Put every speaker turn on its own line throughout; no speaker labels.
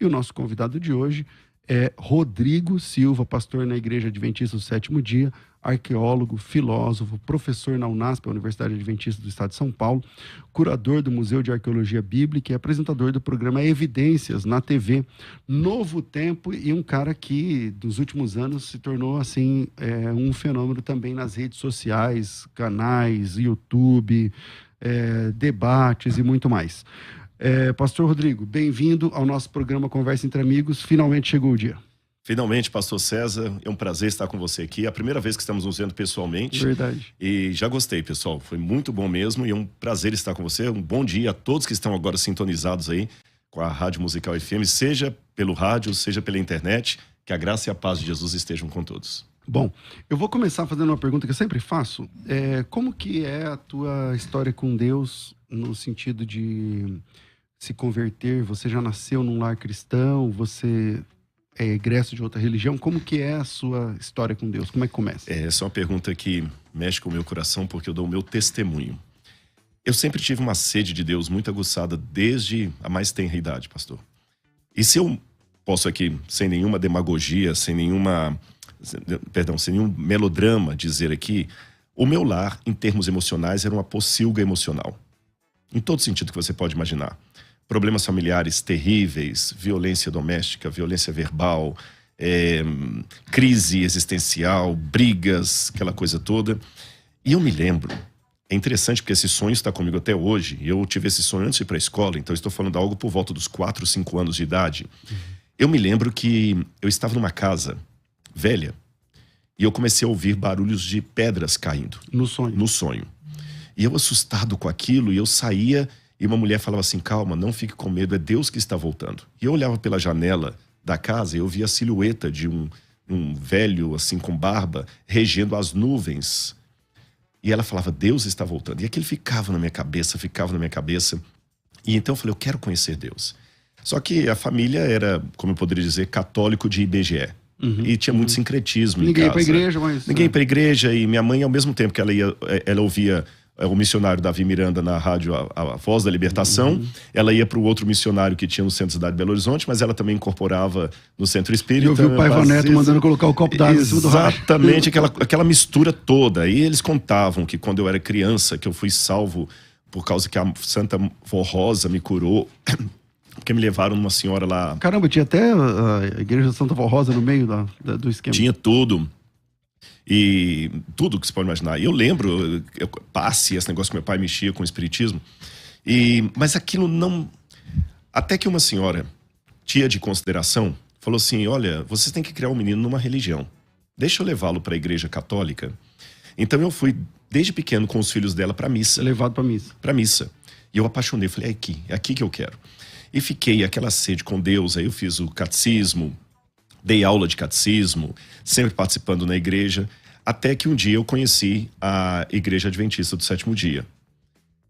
E o nosso convidado de hoje é Rodrigo Silva, pastor na Igreja Adventista do Sétimo Dia, arqueólogo, filósofo, professor na UNASP, a Universidade Adventista do Estado de São Paulo, curador do Museu de Arqueologia Bíblica e apresentador do programa Evidências na TV Novo Tempo, e um cara que nos últimos anos se tornou assim um fenômeno também nas redes sociais, canais, YouTube, debates e muito mais. Pastor Rodrigo, bem-vindo ao nosso programa Conversa Entre Amigos. Finalmente chegou o dia.
Finalmente, pastor César, é um prazer estar com você aqui. É a primeira vez que estamos nos vendo pessoalmente.
Verdade.
E já gostei, pessoal. Foi muito bom mesmo e é um prazer estar com você. Um bom dia a todos que estão agora sintonizados aí com a Rádio Musical FM, seja pelo rádio, seja pela internet. Que a graça e a paz de Jesus estejam com todos.
Bom, eu vou começar fazendo uma pergunta que eu sempre faço. Como que é a tua história com Deus no sentido de se converter? Você já nasceu num lar cristão? Você é egresso de outra religião? Como que é a sua história com Deus? Como é que começa?
Essa é uma pergunta que mexe com o meu coração, porque eu dou o meu testemunho. Eu sempre tive uma sede de Deus muito aguçada desde a mais tenra idade, pastor. E se eu posso aqui, sem nenhuma demagogia, sem nenhum melodrama, dizer aqui, o meu lar, em termos emocionais, era uma pocilga emocional. Em todo sentido que você pode imaginar. Problemas familiares terríveis, violência doméstica, violência verbal, crise existencial, brigas, aquela coisa toda. E eu me lembro, é interessante porque esse sonho está comigo até hoje. Eu tive esse sonho antes de ir para a escola, então eu estou falando algo por volta dos 4, 5 anos de idade. Eu me lembro que eu estava numa casa velha e eu comecei a ouvir barulhos de pedras caindo.
No sonho?
No sonho. E eu assustado com aquilo, e eu saía e uma mulher falava assim, calma, não fique com medo, é Deus que está voltando. E eu olhava pela janela da casa e eu via a silhueta de um velho, assim, com barba, regendo as nuvens. E ela falava, Deus está voltando. E aquilo ficava na minha cabeça. E então eu falei, eu quero conhecer Deus. Só que a família era, como eu poderia dizer, católico de IBGE. E tinha muito sincretismo em casa.
Ninguém ia pra igreja, mas...
Ninguém ia pra igreja, e minha mãe, ao mesmo tempo que ela ouvia o missionário Davi Miranda na rádio a Voz da Libertação, ela ia para o outro missionário que tinha no centro da cidade de Belo Horizonte, mas ela também incorporava no Centro Espírita.
E eu vi o Pai Vaneto mandando colocar o copo d'água em cima do rádio.
Exatamente, aquela mistura toda. E eles contavam que quando eu era criança, que eu fui salvo por causa que a Santa Vó Rosa me curou, porque me levaram numa senhora lá...
Caramba, tinha até a Igreja de Santa Vó Rosa no meio do esquema.
Tinha tudo. E tudo que você pode imaginar. E eu lembro, passe, esse negócio que meu pai mexia com o espiritismo. Mas aquilo não... Até que uma senhora, tia de consideração, falou assim, olha, vocês têm que criar um menino numa religião. Deixa eu levá-lo para a igreja católica. Então eu fui, desde pequeno, com os filhos dela para missa.
Levado para missa.
Para missa. E eu apaixonei, falei, é aqui que eu quero. E fiquei aquela sede com Deus, aí eu fiz o catecismo, dei aula de catecismo, sempre participando na igreja, até que um dia eu conheci a Igreja Adventista do Sétimo Dia.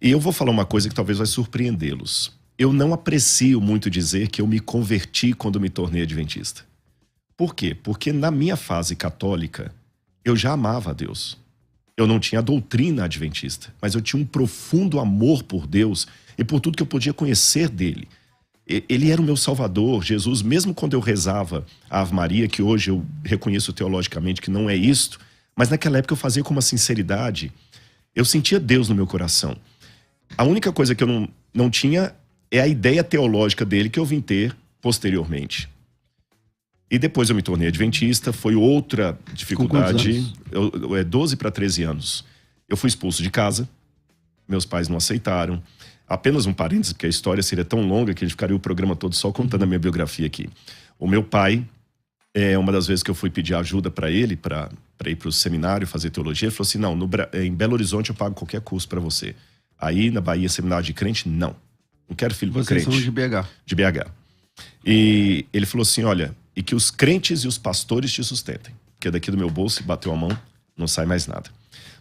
E eu vou falar uma coisa que talvez vai surpreendê-los. Eu não aprecio muito dizer que eu me converti quando me tornei adventista. Por quê? Porque na minha fase católica, eu já amava a Deus. Eu não tinha a doutrina adventista, mas eu tinha um profundo amor por Deus e por tudo que eu podia conhecer dele. Ele era o meu salvador, Jesus, mesmo quando eu rezava a Ave Maria, que hoje eu reconheço teologicamente que não é isto, mas naquela época eu fazia com uma sinceridade, eu sentia Deus no meu coração. A única coisa que eu não tinha é a ideia teológica dele que eu vim ter posteriormente. E depois eu me tornei adventista, foi outra dificuldade. 12 para 13 anos. Eu fui expulso de casa, meus pais não aceitaram. Apenas um parênteses, porque a história seria tão longa que a gente ficaria o programa todo só contando a minha biografia aqui. O meu pai, uma das vezes que eu fui pedir ajuda para ele, para ir para o seminário fazer teologia, ele falou assim, não, em Belo Horizonte eu pago qualquer curso para você. Aí na Bahia, seminário de crente, não quero filho de crente.
Vocês são de BH.
De BH. E ele falou assim, olha, e que os crentes e os pastores te sustentem, porque daqui do meu bolso, bateu a mão, não sai mais nada.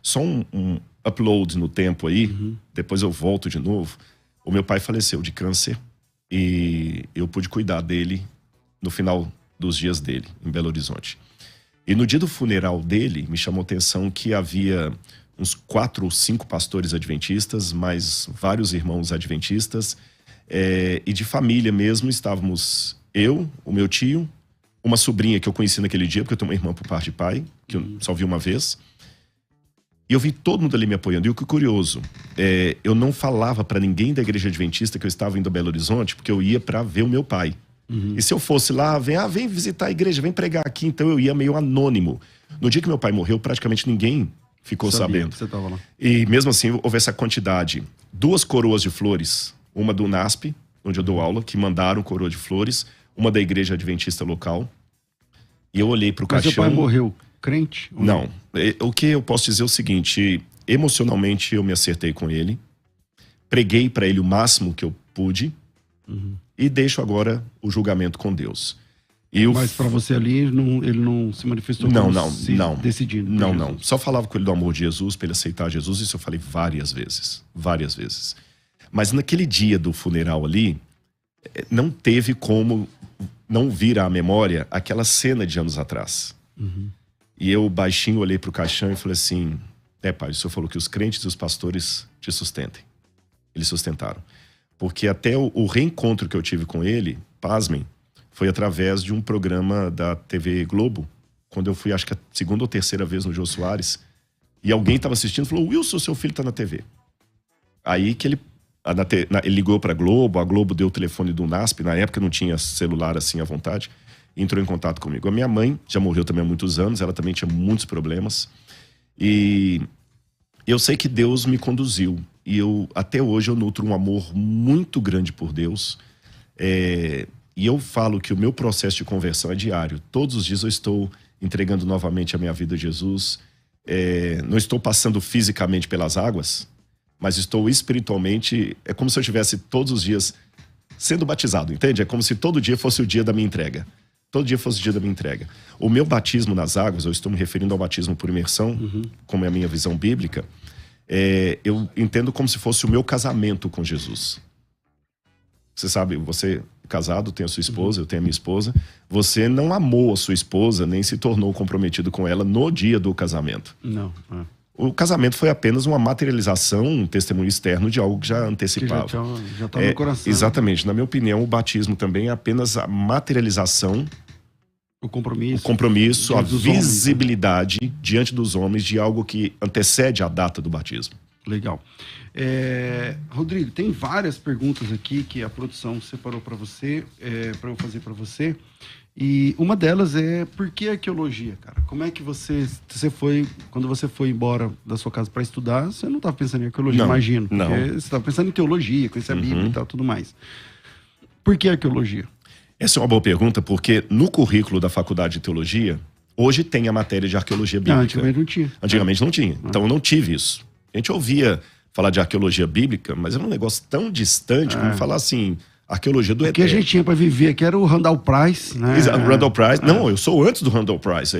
Só um upload no tempo aí, depois eu volto de novo. O meu pai faleceu de câncer e eu pude cuidar dele no final dos dias dele, em Belo Horizonte. E no dia do funeral dele, me chamou a atenção que havia uns 4 ou 5 pastores adventistas, mais vários irmãos adventistas, e de família mesmo, estávamos Eu, o meu tio, uma sobrinha que eu conheci naquele dia, porque eu tenho uma irmã por parte de pai, que eu só vi uma vez. E eu vi todo mundo ali me apoiando. E o que é curioso, eu não falava para ninguém da igreja adventista que eu estava indo a Belo Horizonte, porque eu ia para ver o meu pai. E se eu fosse lá, vem visitar a igreja, vem pregar aqui, então eu ia meio anônimo. No dia que meu pai morreu, praticamente ninguém ficou sabendo.
Que você tava lá.
E mesmo assim, houve essa quantidade. 2 coroas de flores, uma do NASP, onde eu dou aula, que mandaram coroa de flores, uma da igreja adventista local. E eu olhei pro caixão...
Mas seu pai morreu crente?
Não. O que eu posso dizer é o seguinte, emocionalmente eu me acertei com ele, preguei para ele o máximo que eu pude, e deixo agora o julgamento com Deus.
Mas para você ali, ele não se manifestou
não,
decidindo?
Não. Só falava com ele do amor de Jesus, para ele aceitar Jesus, isso eu falei várias vezes. Mas naquele dia do funeral ali, não teve como não vir à memória aquela cena de anos atrás. E eu baixinho olhei para o caixão e falei assim, pai, o senhor falou que os crentes e os pastores te sustentem. Eles sustentaram. Porque até o reencontro que eu tive com ele, pasmem, foi através de um programa da TV Globo, quando eu fui, acho que a 2ª ou 3ª vez no Jô Soares, e alguém estava assistindo e falou, Wilson, seu filho está na TV. Aí que ele ligou para a Globo deu o telefone do NASP, na época não tinha celular assim à vontade, e entrou em contato comigo. A minha mãe já morreu também há muitos anos, ela também tinha muitos problemas, e eu sei que Deus me conduziu, e até hoje eu nutro um amor muito grande por Deus, e eu falo que o meu processo de conversão é diário. Todos os dias eu estou entregando novamente a minha vida a Jesus. Não estou passando fisicamente pelas águas, mas estou espiritualmente... É como se eu estivesse todos os dias sendo batizado, entende? É como se todo dia fosse o dia da minha entrega. Todo dia fosse o dia da minha entrega. O meu batismo nas águas, eu estou me referindo ao batismo por imersão, como é a minha visão bíblica, eu entendo como se fosse o meu casamento com Jesus. Você sabe, você casado, tem a sua esposa, eu tenho a minha esposa. Você não amou a sua esposa, nem se tornou comprometido com ela no dia do casamento.
Não.
O casamento foi apenas uma materialização, um testemunho externo de algo que já antecipava.
Que já estava no coração.
Exatamente. Na minha opinião, o batismo também é apenas a materialização,
o compromisso,
a visibilidade diante dos homens de algo que antecede a data do batismo.
Legal. Rodrigo, tem várias perguntas aqui que a produção separou para você, para eu fazer para você. E uma delas é, por que arqueologia, cara? Como é que você foi, quando você foi embora da sua casa para estudar, você não estava pensando em arqueologia, imagino.
Não.
Você estava pensando em teologia, conhecer a Bíblia e tal, tudo mais. Por que arqueologia?
Essa é uma boa pergunta, porque no currículo da Faculdade de Teologia, hoje tem a matéria de arqueologia bíblica.
Antigamente não tinha.
Antigamente não tinha. Então eu não tive isso. A gente ouvia falar de arqueologia bíblica, mas era um negócio tão distante como falar assim, arqueologia do ET.
O que a gente tinha para viver aqui era o Randall Price, né?
Randall Price. Não, eu sou antes do Randall Price.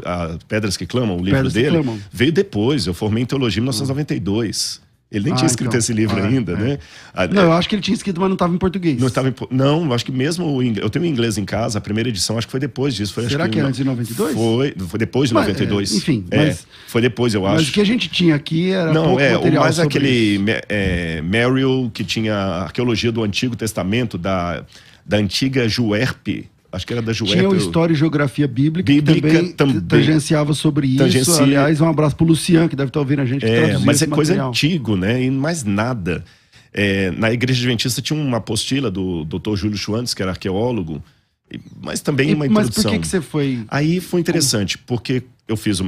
A Pedras que Clamam, o livro dele, veio depois. Eu formei em teologia em 1992. Ele nem tinha escrito esse livro ainda, né?
Não, eu acho que ele tinha escrito, mas não estava em português.
Não, eu acho que mesmo... Eu tenho inglês em casa, a primeira edição, acho que foi depois disso.
Será que é antes de 92?
Foi depois de 92.
Enfim.
Foi depois, eu acho.
Mas o que a gente tinha aqui era pouco material
mais
sobre
aquele Merrill, que tinha a arqueologia do Antigo Testamento, da antiga Juerp. Acho que era da Juerp.
Tinha o História e Geografia Bíblica que também tangenciava sobre isso. Aliás, um abraço pro Luciano, que deve estar ouvindo a gente.
Mas é coisa antiga, né? E mais nada. Na Igreja Adventista tinha uma apostila do Dr. Júlio Schwantz, que era arqueólogo, mas também uma introdução.
Mas por que você foi...
Aí foi interessante, porque eu fiz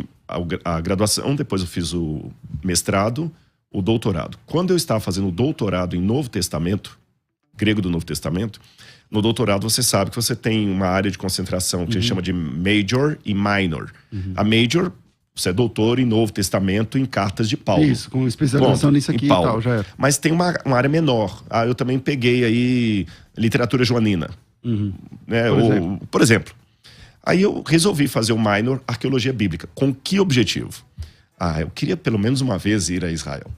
a graduação, depois eu fiz o mestrado, o doutorado. Quando eu estava fazendo o doutorado em Novo Testamento, grego do Novo Testamento, no doutorado você sabe que você tem uma área de concentração que a gente chama de major e minor. A major, você é doutor em Novo Testamento em cartas de Paulo.
Isso, com especialização nisso aqui e tal, já era.
Mas tem uma área menor. Eu também peguei aí literatura joanina. Né? Por exemplo. Aí eu resolvi fazer o minor arqueologia bíblica. Com que objetivo? Eu queria pelo menos uma vez ir a Israel.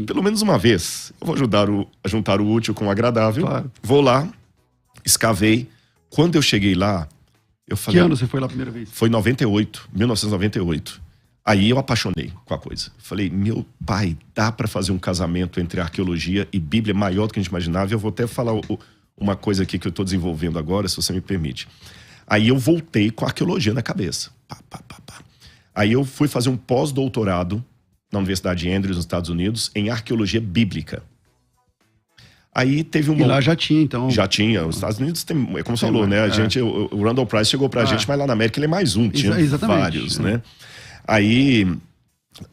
Pelo menos uma vez. Eu vou juntar o útil com o agradável.
Claro.
Vou lá, escavei. Quando eu cheguei lá, eu falei...
Que ano você foi lá a primeira vez?
Foi 1998. Aí eu apaixonei com a coisa. Falei, meu pai, dá para fazer um casamento entre arqueologia e Bíblia maior do que a gente imaginava. Eu vou até falar uma coisa aqui que eu estou desenvolvendo agora, se você me permite. Aí eu voltei com a arqueologia na cabeça. Aí eu fui fazer um pós-doutorado na Universidade de Andrews, nos Estados Unidos, em arqueologia bíblica. Aí teve
E lá já tinha, então...
Já tinha. Os Estados Unidos tem... É como você falou, né? O Randall Price chegou pra gente, mas lá na América ele é mais um. Tinha vários, né? Aí,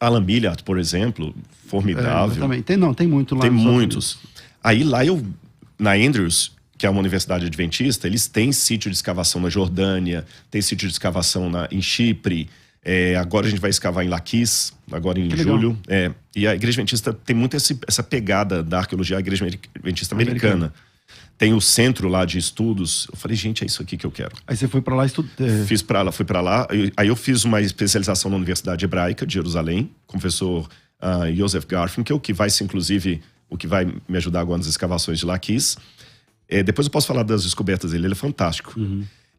Alan Milliard, por exemplo, formidável.
Tem muito lá.
Tem muitos. Aí lá na Andrews, que é uma universidade adventista, eles têm sítio de escavação na Jordânia, tem sítio de escavação em Chipre. Agora a gente vai escavar em Laquis, agora em julho. E a Igreja Adventista tem muito essa pegada da arqueologia, a Igreja Adventista americana. Tem o centro lá de estudos. Eu falei, gente, é isso aqui que eu quero.
Aí você foi para lá estudar?
Fui para lá. Aí eu fiz uma especialização na Universidade Hebraica de Jerusalém, com o professor Joseph Garfinkel, que vai ser, inclusive, o que vai me ajudar agora nas escavações de Laquis. Depois eu posso falar das descobertas dele, ele é fantástico.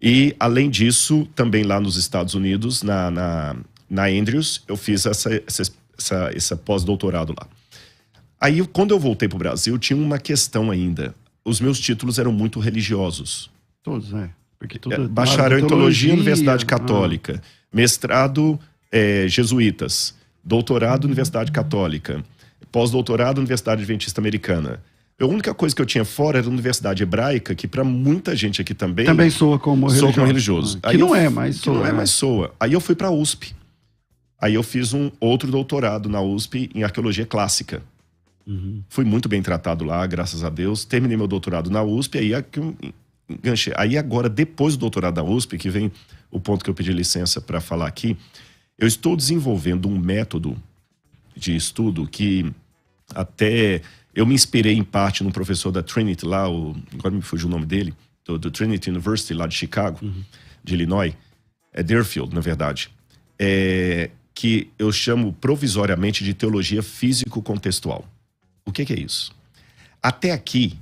E, além disso, também lá nos Estados Unidos, na Andrews, eu fiz essa pós-doutorado lá. Aí, quando eu voltei para o Brasil, tinha uma questão ainda. Os meus títulos eram muito religiosos.
Todos, porque
bacharel em Teologia, Universidade Católica. Mestrado, Jesuítas. Doutorado, Universidade Católica. Pós-doutorado, Universidade Adventista Americana. A única coisa que eu tinha fora era a Universidade Hebraica, que para muita gente aqui também
soa como religioso.
Que não é mais soa. Aí eu fui para a USP. Aí eu fiz um outro doutorado na USP em Arqueologia Clássica. Fui muito bem tratado lá, graças a Deus. Terminei meu doutorado na USP, aí enganchei. Aí agora, depois do doutorado da USP, que vem o ponto que eu pedi licença para falar aqui, eu estou desenvolvendo um método de estudo que até... Eu me inspirei em parte num professor da Trinity lá, agora me fugiu o nome dele, do Trinity University lá de Chicago, de Illinois, Deerfield, na verdade, que eu chamo provisoriamente de teologia físico-contextual. O que é isso? Até aqui,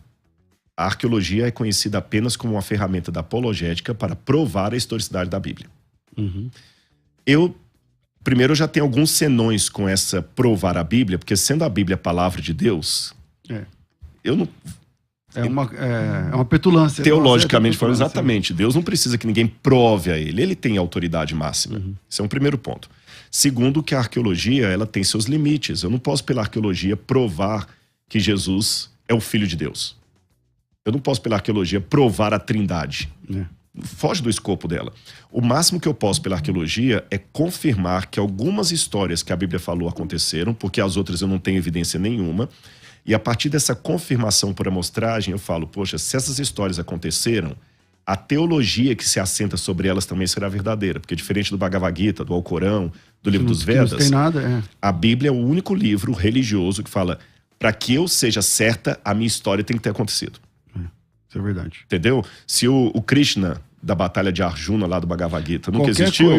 a arqueologia é conhecida apenas como uma ferramenta da apologética para provar a historicidade da Bíblia. Primeiro, eu já tenho alguns senões com essa provar a Bíblia, porque sendo a Bíblia a palavra de Deus, eu não...
É uma petulância.
Teologicamente falando, exatamente. Deus não precisa que ninguém prove a ele. Ele tem autoridade máxima. Esse é um primeiro ponto. Segundo, que a arqueologia ela tem seus limites. Eu não posso, pela arqueologia, provar que Jesus é o Filho de Deus. Eu não posso, pela arqueologia, provar a Trindade. Foge do escopo dela. O máximo que eu posso, pela arqueologia, é confirmar que algumas histórias que a Bíblia falou aconteceram, porque as outras eu não tenho evidência nenhuma. E a partir dessa confirmação por amostragem, eu falo, poxa, se essas histórias aconteceram, a teologia que se assenta sobre elas também será verdadeira. Porque diferente do Bhagavad Gita, do Alcorão, do livro dos Vedas,
não tem nada,
a Bíblia é o único livro religioso que fala, para que eu seja certa, a minha história tem que ter acontecido.
Isso é verdade.
Entendeu? Se o Krishna da batalha de Arjuna lá do Bhagavad Gita nunca existiu,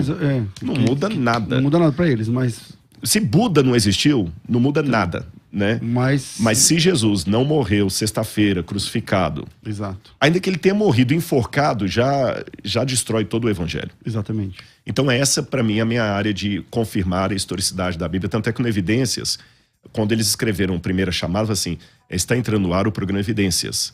não muda nada.
Não muda nada para eles, mas...
Se Buda não existiu, não muda nada. Né? Mas se Jesus não morreu sexta-feira, crucificado,
exato,
ainda que ele tenha morrido enforcado, já destrói todo o evangelho.
Exatamente.
Então essa, para mim, é a minha área de confirmar a historicidade da Bíblia. Tanto é que no Evidências, quando eles escreveram a primeira chamada, assim, está entrando no ar o programa Evidências.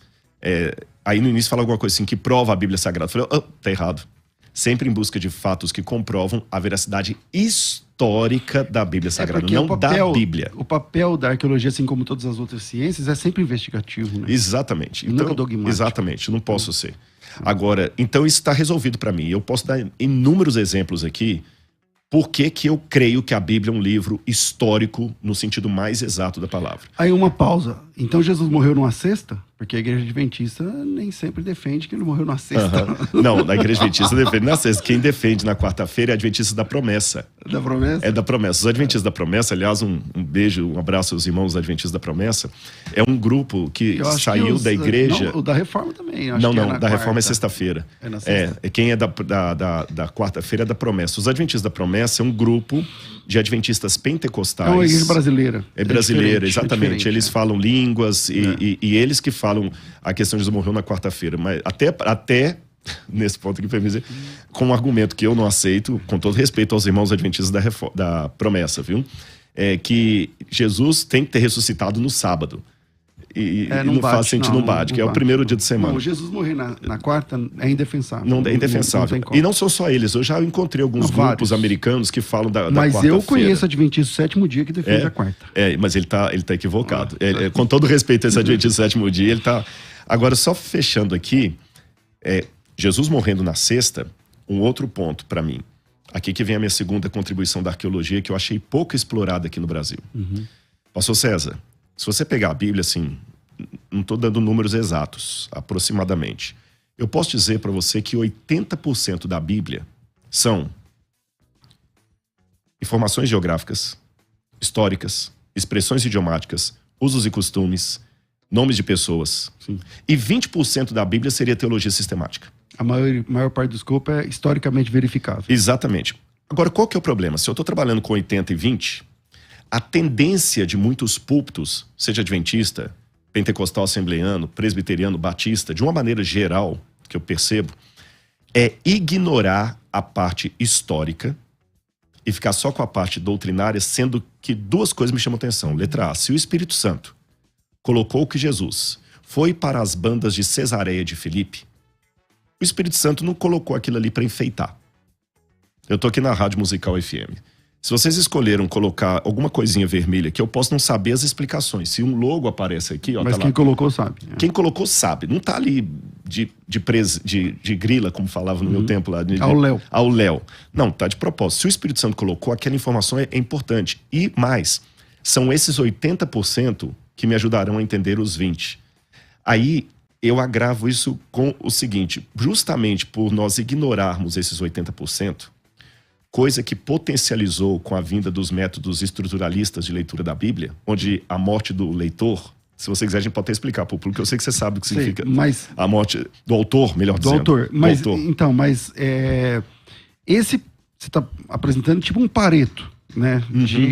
Aí no início fala alguma coisa assim, que prova a Bíblia Sagrada. Eu falei, tá errado. Sempre em busca de fatos que comprovam a veracidade histórica da Bíblia Sagrada, não da Bíblia.
O papel da arqueologia, assim como todas as outras ciências, é sempre investigativo, né?
Exatamente.
Nunca dogmático.
Exatamente, não posso ser. Agora, então isso está resolvido para mim. Eu posso dar inúmeros exemplos aqui por que eu creio que a Bíblia é um livro histórico no sentido mais exato da palavra.
Aí uma pausa. Então Jesus morreu numa sexta? Porque a Igreja Adventista nem sempre defende que ele morreu na sexta.
Não, na Igreja Adventista defende na sexta. Quem defende na quarta-feira é Adventista da Promessa.
Da Promessa?
É da Promessa. Os Adventistas da Promessa, aliás, um beijo, um abraço aos irmãos Adventistas da Promessa, é um grupo que saiu da igreja...
Não, o da Reforma também.
Não, da Reforma é sexta-feira.
É na sexta.
Quem é da quarta-feira é da Promessa. Os Adventistas da Promessa é um grupo de adventistas pentecostais.
É uma igreja brasileira.
É brasileira, exatamente. Eles falam línguas e eles que falam a questão de Jesus morreu na quarta-feira. Mas até nesse ponto aqui, para mim dizer, com um argumento que eu não aceito, com todo respeito aos irmãos adventistas da Promessa, viu? É que Jesus tem que ter ressuscitado no sábado. e não faz sentido, não bate, que é o primeiro dia de semana.
Não, Jesus morrer na quarta é indefensável.
Não é indefensável. E não são só eles, eu já encontrei alguns grupos americanos que falam da
mas
quarta-feira.
Eu conheço Adventista do sétimo dia que defende a quarta.
Mas ele tá equivocado. Com todo respeito a esse Adventista do sétimo dia, ele tá... Agora, só fechando aqui, Jesus morrendo na sexta, um outro ponto para mim. Aqui que vem a minha segunda contribuição da arqueologia, que eu achei pouco explorada aqui no Brasil. Pastor César, se você pegar a Bíblia, assim, não estou dando números exatos, aproximadamente, eu posso dizer para você que 80% da Bíblia são informações geográficas, históricas, expressões idiomáticas, usos e costumes, nomes de pessoas.
Sim.
E 20% da Bíblia seria teologia sistemática.
A maior parte do escopo é historicamente verificável.
Exatamente. Agora, qual que é o problema? Se eu estou trabalhando com 80 e 20, a tendência de muitos púlpitos, seja adventista, pentecostal, assembleano, presbiteriano, batista, de uma maneira geral, que eu percebo, é ignorar a parte histórica e ficar só com a parte doutrinária, sendo que duas coisas me chamam a atenção. Letra A, se o Espírito Santo colocou que Jesus foi para as bandas de Cesareia de Filipe, o Espírito Santo não colocou aquilo ali para enfeitar. Eu tô aqui na Rádio Musical FM. Se vocês escolheram colocar alguma coisinha vermelha aqui, eu posso não saber as explicações. Se um logo aparece aqui, ó,
mas
tá
quem
lá.
Colocou sabe.
Quem colocou sabe. Não tá ali de grila, como falava no meu tempo lá. Ao léu. Não, tá de propósito. Se o Espírito Santo colocou, aquela informação é importante. E mais, são esses 80% que me ajudarão a entender os 20%. Aí eu agravo isso com o seguinte: justamente por nós ignorarmos esses 80%, coisa que potencializou com a vinda dos métodos estruturalistas de leitura da Bíblia, onde a morte do leitor, se você quiser a gente pode até explicar para o público, eu sei que você sabe o que significa a morte do autor, melhor dizendo.
Autor. Esse você está apresentando tipo um Pareto, né?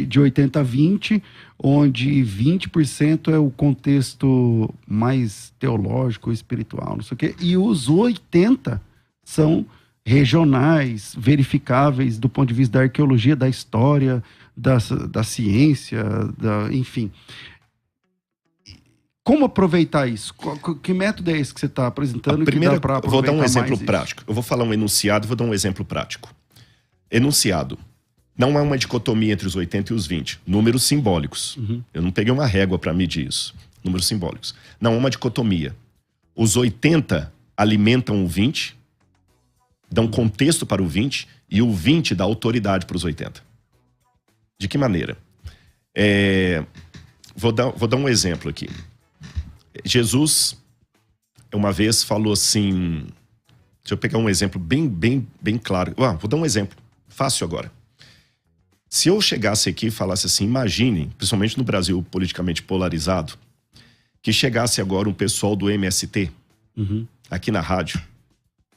De 80 a 20, onde 20% é o contexto mais teológico, espiritual, não sei o quê, e os 80% são regionais, verificáveis do ponto de vista da arqueologia, da história, da ciência, enfim. Como aproveitar isso? Que método é esse que você está apresentando?
Vou dar um exemplo prático. Eu vou falar um enunciado e vou dar um exemplo prático. Enunciado. Não é uma dicotomia entre os 80 e os 20. Números simbólicos. Eu não peguei uma régua para medir isso. Números simbólicos. Não é uma dicotomia. Os 80 alimentam o 20, dão contexto para o 20, e o 20 dá autoridade para os 80. De que maneira? Vou dar um exemplo aqui. Jesus, uma vez, falou assim... Deixa eu pegar um exemplo bem claro. Vou dar um exemplo fácil agora. Se eu chegasse aqui e falasse assim, imagine, principalmente no Brasil politicamente polarizado, que chegasse agora um pessoal do MST, aqui na rádio,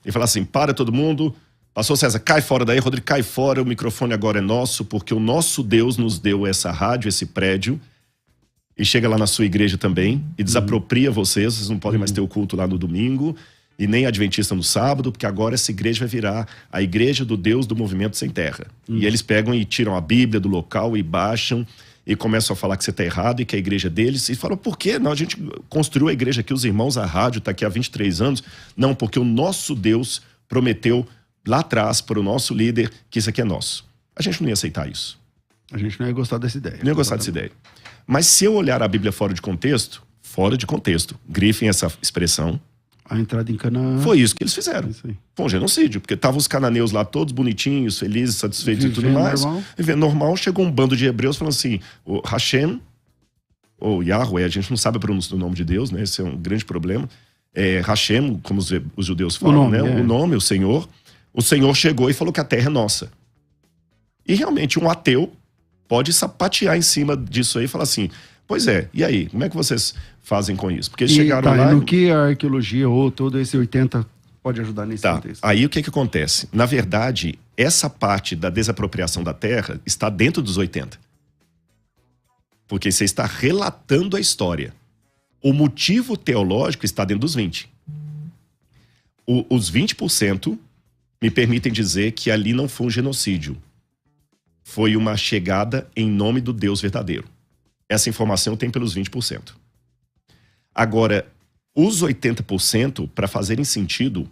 e falasse assim, para todo mundo, pastor César, cai fora daí, Rodrigo, cai fora, o microfone agora é nosso, porque o nosso Deus nos deu essa rádio, esse prédio, e chega lá na sua igreja também, e desapropria vocês não podem mais ter o culto lá no domingo, e nem adventista no sábado, porque agora essa igreja vai virar a igreja do Deus do Movimento Sem Terra. E eles pegam e tiram a Bíblia do local e baixam e começam a falar que você está errado e que é a igreja deles. E falam, por quê? Não, a gente construiu a igreja aqui, os irmãos, a rádio está aqui há 23 anos. Não, porque o nosso Deus prometeu lá atrás para o nosso líder que isso aqui é nosso. A gente não ia aceitar isso.
A gente não ia gostar dessa ideia.
Não ia gostar dessa ideia. Mas se eu olhar a Bíblia fora de contexto, grifem essa expressão,
a entrada em Canaã...
Foi isso que eles fizeram. Foi um genocídio, porque estavam os cananeus lá todos bonitinhos, felizes, satisfeitos e tudo mais. Vivendo normal, chegou um bando de hebreus falando assim, o Hashem, ou Yahweh, a gente não sabe a pronúncia do nome de Deus, né? Esse é um grande problema. Hashem, como os judeus falam, o nome, o Senhor. O Senhor chegou e falou que a terra é nossa. E realmente um ateu pode sapatear em cima disso aí e falar assim... Pois é, e aí? Como é que vocês fazem com isso? Porque eles chegaram lá...
no que a arqueologia ou todo esse 80 pode ajudar nesse contexto?
Aí o que acontece? Na verdade, essa parte da desapropriação da terra está dentro dos 80. Porque você está relatando a história. O motivo teológico está dentro dos 20. Os 20% me permitem dizer que ali não foi um genocídio. Foi uma chegada em nome do Deus verdadeiro. Essa informação tem pelos 20%. Agora, os 80%, para fazerem sentido,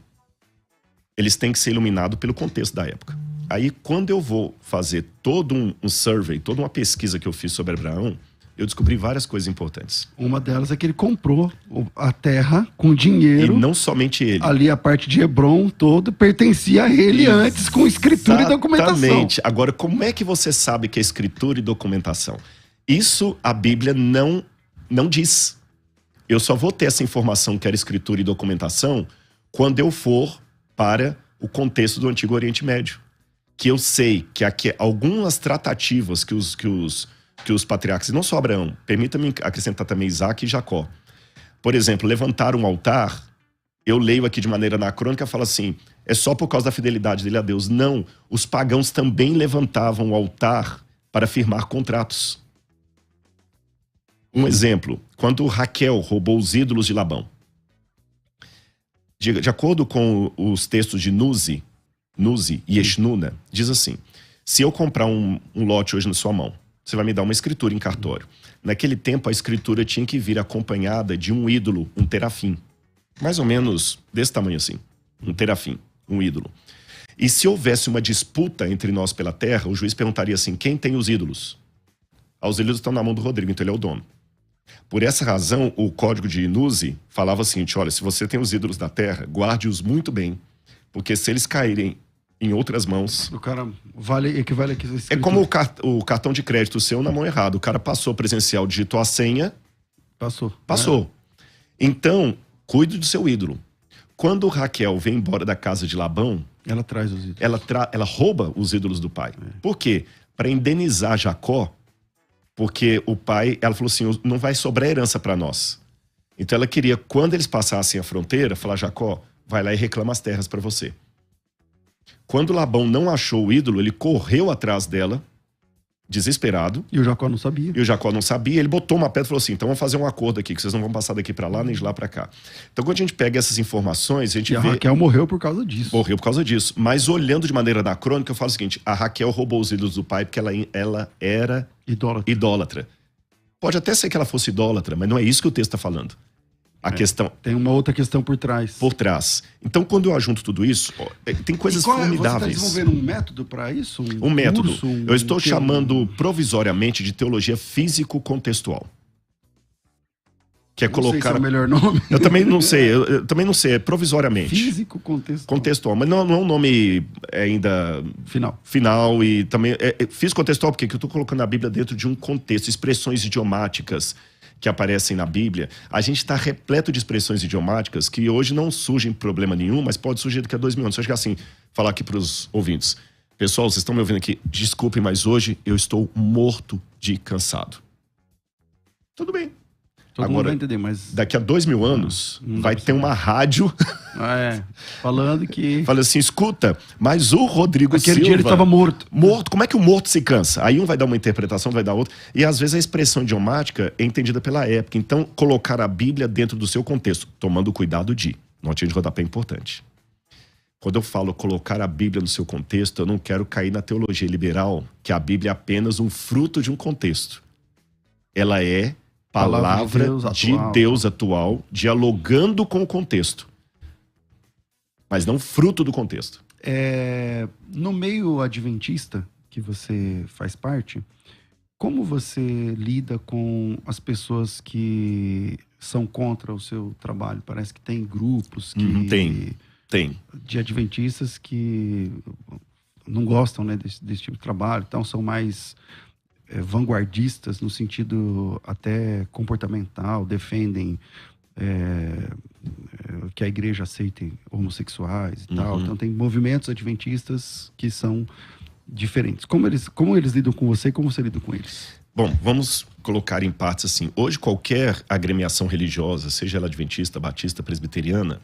eles têm que ser iluminados pelo contexto da época. Aí, quando eu vou fazer todo um survey, toda uma pesquisa que eu fiz sobre Abraão, eu descobri várias coisas importantes.
Uma delas é que ele comprou a terra com dinheiro.
E não somente ele.
Ali a parte de Hebron toda pertencia a ele antes, com escritura e documentação.
Exatamente. Agora, como é que você sabe que é escritura e documentação? Isso a Bíblia não diz. Eu só vou ter essa informação que era escritura e documentação quando eu for para o contexto do Antigo Oriente Médio. Que eu sei que aqui algumas tratativas que os patriarcas, e não só Abraão, permita-me acrescentar também Isaac e Jacó. Por exemplo, levantar um altar, eu leio aqui de maneira anacrônica, fala assim, é só por causa da fidelidade dele a Deus. Não, os pagãos também levantavam o altar para firmar contratos. Um exemplo, quando Raquel roubou os ídolos de Labão. De acordo com os textos de Nuzi e Eshnuna, diz assim, se eu comprar um lote hoje na sua mão, você vai me dar uma escritura em cartório. Naquele tempo, a escritura tinha que vir acompanhada de um ídolo, um terafim. Mais ou menos desse tamanho assim. Um terafim, um ídolo. E se houvesse uma disputa entre nós pela terra, o juiz perguntaria assim, quem tem os ídolos? Os ídolos estão na mão do Rodrigo, então ele é o dono. Por essa razão, o código de Nuzi falava o seguinte, olha, se você tem os ídolos da terra, guarde-os muito bem, porque se eles caírem em outras mãos...
O cara equivale aqui...
É como o cartão de crédito seu na mão errada. O cara passou presencial, digitou a senha... Passou. Então, cuide do seu ídolo. Quando Raquel vem embora da casa de Labão...
Ela traz os ídolos.
Ela rouba os ídolos do pai. Por quê? Para indenizar Jacó, porque o pai... Ela falou assim, não vai sobrar herança para nós. Então ela queria, quando eles passassem a fronteira, falar, Jacó, vai lá e reclama as terras para você. Quando Labão não achou o ídolo, ele correu atrás dela, desesperado.
E o Jacó não sabia.
Ele botou uma pedra e falou assim, então vamos fazer um acordo aqui, que vocês não vão passar daqui para lá, nem de lá para cá. Então quando a gente pega essas informações, a gente vê...
a Raquel morreu por causa disso.
Morreu por causa disso. Mas olhando de maneira anacrônica, eu falo o seguinte, a Raquel roubou os ídolos do pai porque ela era idólatra. Pode até ser que ela fosse idólatra, mas não é isso que o texto está falando. A questão...
Tem uma outra questão por trás.
Então, quando eu ajunto tudo isso, tem coisas formidáveis.
Você está desenvolvendo um método para isso?
Um método. Eu estou chamando provisoriamente de teologia físico-contextual. Que é colocar...
Não sei se é o melhor nome.
Eu também não sei, é provisoriamente.
Físico-contextual.
Mas não é um nome ainda... Final e também... Físico-contextual porque eu estou colocando a Bíblia dentro de um contexto, expressões idiomáticas que aparecem na Bíblia. A gente está repleto de expressões idiomáticas que hoje não surgem problema nenhum, mas pode surgir daqui a 2000 anos. Se eu chegar assim, falar aqui para os ouvintes. Pessoal, vocês estão me ouvindo aqui? Desculpem, mas hoje eu estou morto de cansado. Tudo bem.
Todo mundo vai entender, mas...
Daqui a 2000 anos, vai ter uma rádio...
falando que...
Fala assim, escuta, mas o Rodrigo Silva...
Aquele dia ele estava morto.
Morto, como é que o morto se cansa? Aí um vai dar uma interpretação, vai dar outra. E às vezes a expressão idiomática é entendida pela época. Então, colocar a Bíblia dentro do seu contexto, tomando cuidado de... Notinha de rodapé é importante. Quando eu falo colocar a Bíblia no seu contexto, eu não quero cair na teologia liberal, que a Bíblia é apenas um fruto de um contexto. Ela é... Palavra de Deus atual, dialogando com o contexto. Mas não fruto do contexto.
No meio adventista, que você faz parte, como você lida com as pessoas que são contra o seu trabalho? Parece que tem grupos que...
Tem.
De adventistas que não gostam, né, desse tipo de trabalho, então são mais... vanguardistas no sentido até comportamental, defendem que a igreja aceite homossexuais e tal. Então tem movimentos adventistas que são diferentes. Como eles lidam com você e como você lida com eles?
Bom, vamos colocar em partes assim. Hoje qualquer agremiação religiosa, seja ela adventista, batista, presbiteriana,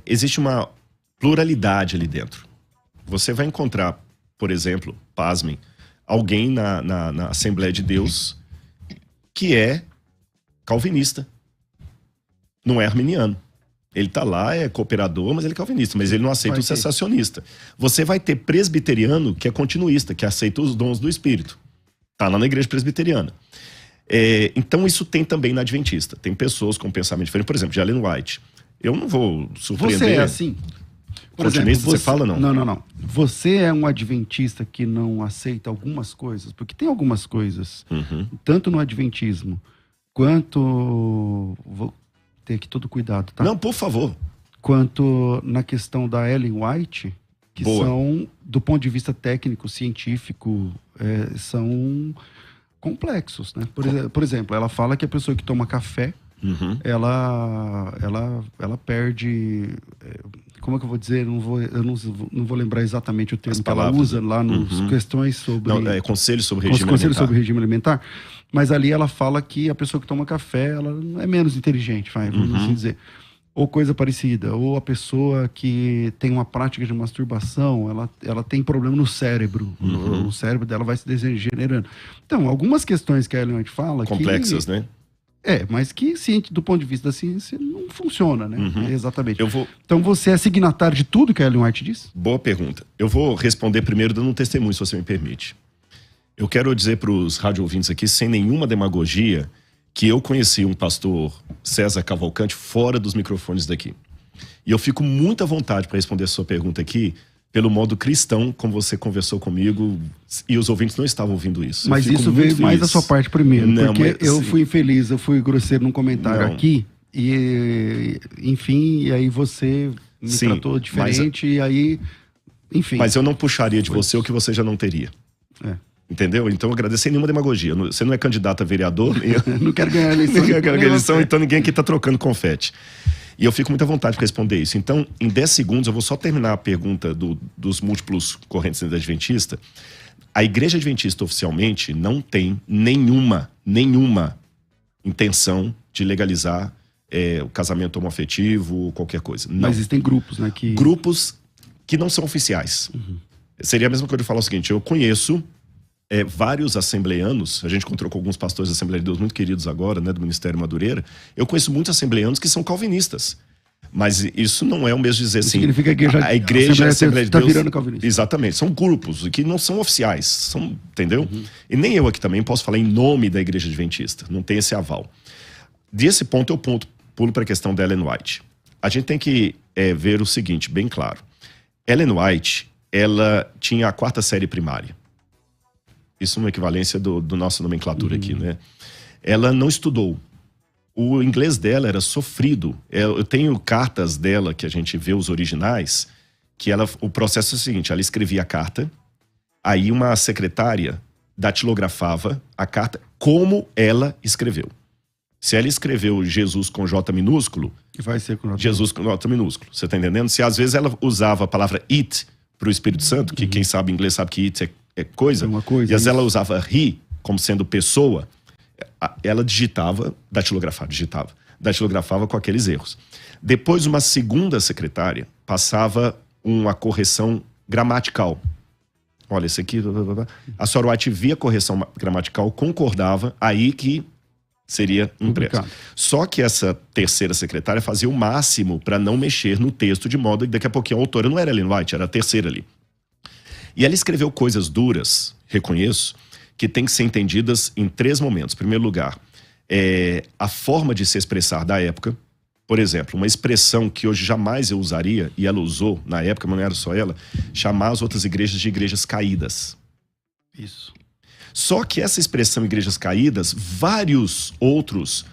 existe uma pluralidade ali dentro. Você vai encontrar, por exemplo, pasmem, alguém na Assembleia de Deus que é calvinista. Não é arminiano. Ele está lá, é cooperador, mas ele é calvinista. Mas ele não aceita o cessacionista. Você vai ter presbiteriano que é continuista, que aceita os dons do Espírito. Está lá na igreja presbiteriana. Então isso tem também na Adventista. Tem pessoas com pensamento diferente. Por exemplo, de Ellen White. Eu não vou surpreender.
Você é assim? Por exemplo,
Continuista, você fala não?
Não. Você é um adventista que não aceita algumas coisas? Porque tem algumas coisas, tanto no adventismo, quanto... Vou ter aqui todo cuidado, tá?
Não, por favor.
Quanto na questão da Ellen White, que são, do ponto de vista técnico, científico, são complexos, né? Por exemplo, ela fala que a pessoa que toma café, ela perde... Como é que eu vou dizer? Eu não vou lembrar exatamente o termo que ela usa lá nas questões sobre...
Não, conselho sobre regime alimentar.
Conselho sobre regime alimentar. Mas ali ela fala que a pessoa que toma café, ela é menos inteligente, vamos assim dizer. Ou coisa parecida. Ou a pessoa que tem uma prática de masturbação, ela tem problema no cérebro. O cérebro dela vai se degenerando. Então, algumas questões que a Ellen White fala...
Complexas, né?
Mas que do ponto de vista da ciência não funciona, né? Exatamente. Então você é signatário de tudo que a Ellen White diz?
Boa pergunta. Eu vou responder primeiro dando um testemunho, se você me permite. Eu quero dizer para os rádio ouvintes aqui, sem nenhuma demagogia, que eu conheci um pastor, César Cavalcante, fora dos microfones daqui. E eu fico muito à vontade para responder a sua pergunta aqui, pelo modo cristão, como você conversou comigo, e os ouvintes não estavam ouvindo isso.
Mas isso veio mais da sua parte primeiro, porque eu fui infeliz, eu fui grosseiro num comentário aqui, e enfim, e aí você me tratou diferente, e aí, enfim.
Mas eu não puxaria de você o que você já não teria. Entendeu? Então eu agradeço sem nenhuma demagogia. Você não é candidato a vereador.
Não quero ganhar a eleição.
Não quero ganhar a eleição, então ninguém aqui está trocando confete. E eu fico muito à vontade para responder isso. Então, em 10 segundos, eu vou só terminar a pergunta dos múltiplos correntes da Adventista. A Igreja Adventista, oficialmente, não tem nenhuma intenção de legalizar o casamento homoafetivo ou qualquer coisa. Não.
Mas existem grupos, né?
Grupos que não são oficiais. Seria a mesma coisa de falar o seguinte, eu conheço vários assembleanos, a gente encontrou com alguns pastores da Assembleia de Deus muito queridos agora, né, do Ministério Madureira. Eu conheço muitos assembleanos que são calvinistas. Mas isso não é o mesmo dizer assim...
Significa que
a igreja, a Assembleia de Deus...
está virando calvinista.
Exatamente. São grupos que não são oficiais. Entendeu? E nem eu aqui também posso falar em nome da Igreja Adventista. Não tem esse aval. Desse ponto, eu pulo para a questão da Ellen White. A gente tem que ver o seguinte, bem claro. Ellen White, ela tinha a 4ª série primária. Isso é uma equivalência do nossa nomenclatura aqui, né? Ela não estudou. O inglês dela era sofrido. Eu tenho cartas dela, que a gente vê os originais, que o processo é o seguinte, ela escrevia a carta, aí uma secretária datilografava a carta como ela escreveu. Se ela escreveu Jesus com J minúsculo,
vai ser com
Jesus com J minúsculo. Você tá entendendo? Se às vezes ela usava a palavra it para o Espírito Santo, que quem sabe inglês sabe que it é coisa,
uma coisa,
e às vezes ela usava he como sendo pessoa, ela datilografava com aqueles erros. Depois, uma segunda secretária passava uma correção gramatical. Olha, isso aqui... A senhora White via a correção gramatical, concordava, aí que seria impresso. Só que essa terceira secretária fazia o máximo para não mexer no texto, de modo que daqui a pouquinho a autora não era Ellen White, era a terceira ali. E ela escreveu coisas duras, reconheço, que tem que ser entendidas em 3 momentos. Em primeiro lugar, a forma de se expressar da época. Por exemplo, uma expressão que hoje jamais eu usaria, e ela usou na época, mas não era só ela, chamar as outras igrejas de igrejas caídas.
Isso.
Só que essa expressão igrejas caídas, vários outros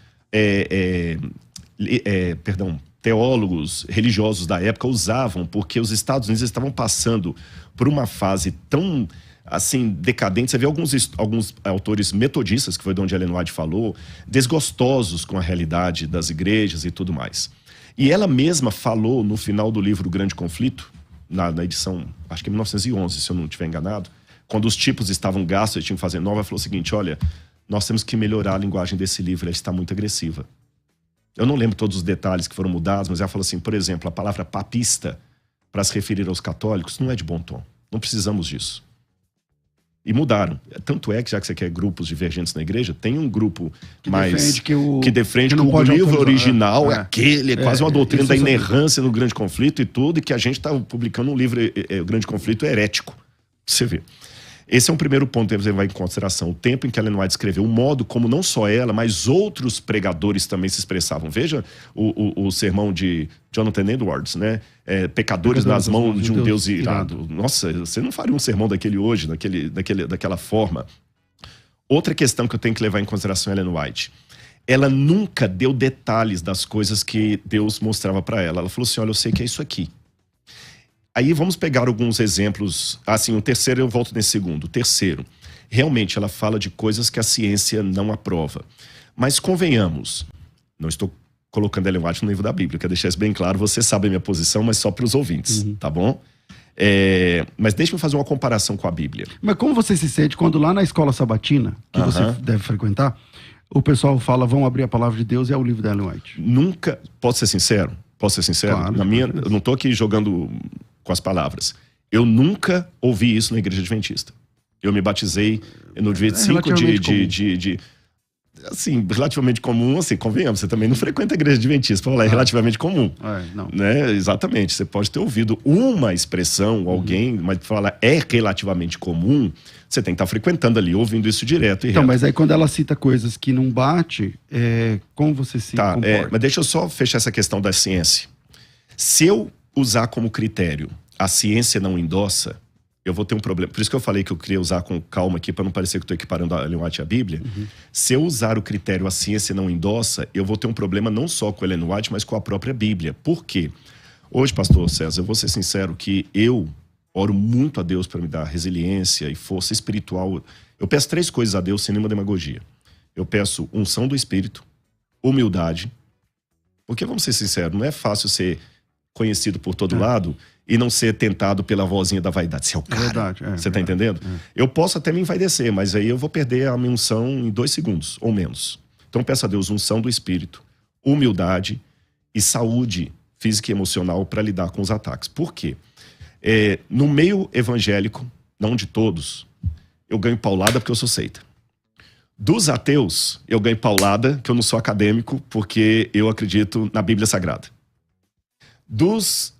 teólogos religiosos da época usavam, porque os Estados Unidos estavam passando por uma fase tão assim, decadente. Você vê alguns autores metodistas, que foi de onde Ellen White falou, desgostosos com a realidade das igrejas e tudo mais. E ela mesma falou no final do livro O Grande Conflito, na edição, acho que é 1911, se eu não estiver enganado, quando os tipos estavam gastos e tinham que fazer nova, ela falou o seguinte, olha, nós temos que melhorar a linguagem desse livro, ela está muito agressiva. Eu não lembro todos os detalhes que foram mudados, mas ela falou assim, por exemplo, a palavra papista, para se referir aos católicos, não é de bom tom. Não precisamos disso. E mudaram. Tanto é que, já que você quer grupos divergentes na igreja, tem um grupo que defende que o livro original é aquele, quase uma doutrina da inerrância no Grande Conflito e tudo, e que a gente está publicando um livro, o Grande Conflito herético. Você vê. Esse é um primeiro ponto que você vai em consideração. O tempo em que Ellen White escreveu, o modo como não só ela, mas outros pregadores também se expressavam. Veja o sermão de Jonathan Edwards, né? Pecadores nas mãos de um Deus irado. Nossa, você não faria um sermão daquele hoje, daquela forma. Outra questão que eu tenho que levar em consideração é Ellen White. Ela nunca deu detalhes das coisas que Deus mostrava para ela. Ela falou assim, olha, eu sei que é isso aqui. Aí vamos pegar alguns exemplos. Assim, o terceiro eu volto nesse segundo. O terceiro, realmente ela fala de coisas que a ciência não aprova. Mas convenhamos, não estou colocando Ellen White no livro da Bíblia, quero deixar isso bem claro, você sabe a minha posição, mas só para os ouvintes, tá bom? Mas deixa eu fazer uma comparação com a Bíblia.
Mas como você se sente quando lá na escola sabatina, que você deve frequentar, o pessoal fala, vamos abrir a palavra de Deus e é o livro da Ellen White?
Nunca, posso ser sincero? Claro, eu não estou aqui jogando com as palavras. Eu nunca ouvi isso na igreja adventista. Eu me batizei no dia 5 de assim, relativamente comum, assim, convenhamos, você também não frequenta a igreja adventista, para falar, é relativamente comum.
Não.
Né? Exatamente, você pode ter ouvido uma expressão, alguém, mas para falar é relativamente comum, você tem que estar frequentando ali, ouvindo isso direto e
então,
reto.
mas aí quando ela cita coisas que não bate, como você se comporta?
Mas deixa eu só fechar essa questão da ciência. Se eu usar como critério a ciência não endossa, eu vou ter um problema. Por isso que eu falei que eu queria usar com calma aqui, para não parecer que eu estou equiparando a Ellen White à Bíblia. Se eu usar o critério a ciência não endossa, eu vou ter um problema não só com a Ellen White, mas com a própria Bíblia. Por quê? Hoje, pastor César, eu vou ser sincero que eu oro muito a Deus para me dar resiliência e força espiritual. Eu peço 3 coisas a Deus sem nenhuma demagogia. Eu peço unção do Espírito, humildade, porque vamos ser sinceros, não é fácil ser conhecido por todo lado e não ser tentado pela vozinha da vaidade. Você é o cara.
Verdade,
você tá entendendo? Eu posso até me envaidecer, mas aí eu vou perder a minha unção em 2 segundos, ou menos. Então peço a Deus unção do Espírito, humildade e saúde física e emocional para lidar com os ataques. Por quê? No meio evangélico, não de todos, eu ganho paulada porque eu sou seita. Dos ateus, eu ganho paulada, que eu não sou acadêmico, porque eu acredito na Bíblia Sagrada. Dos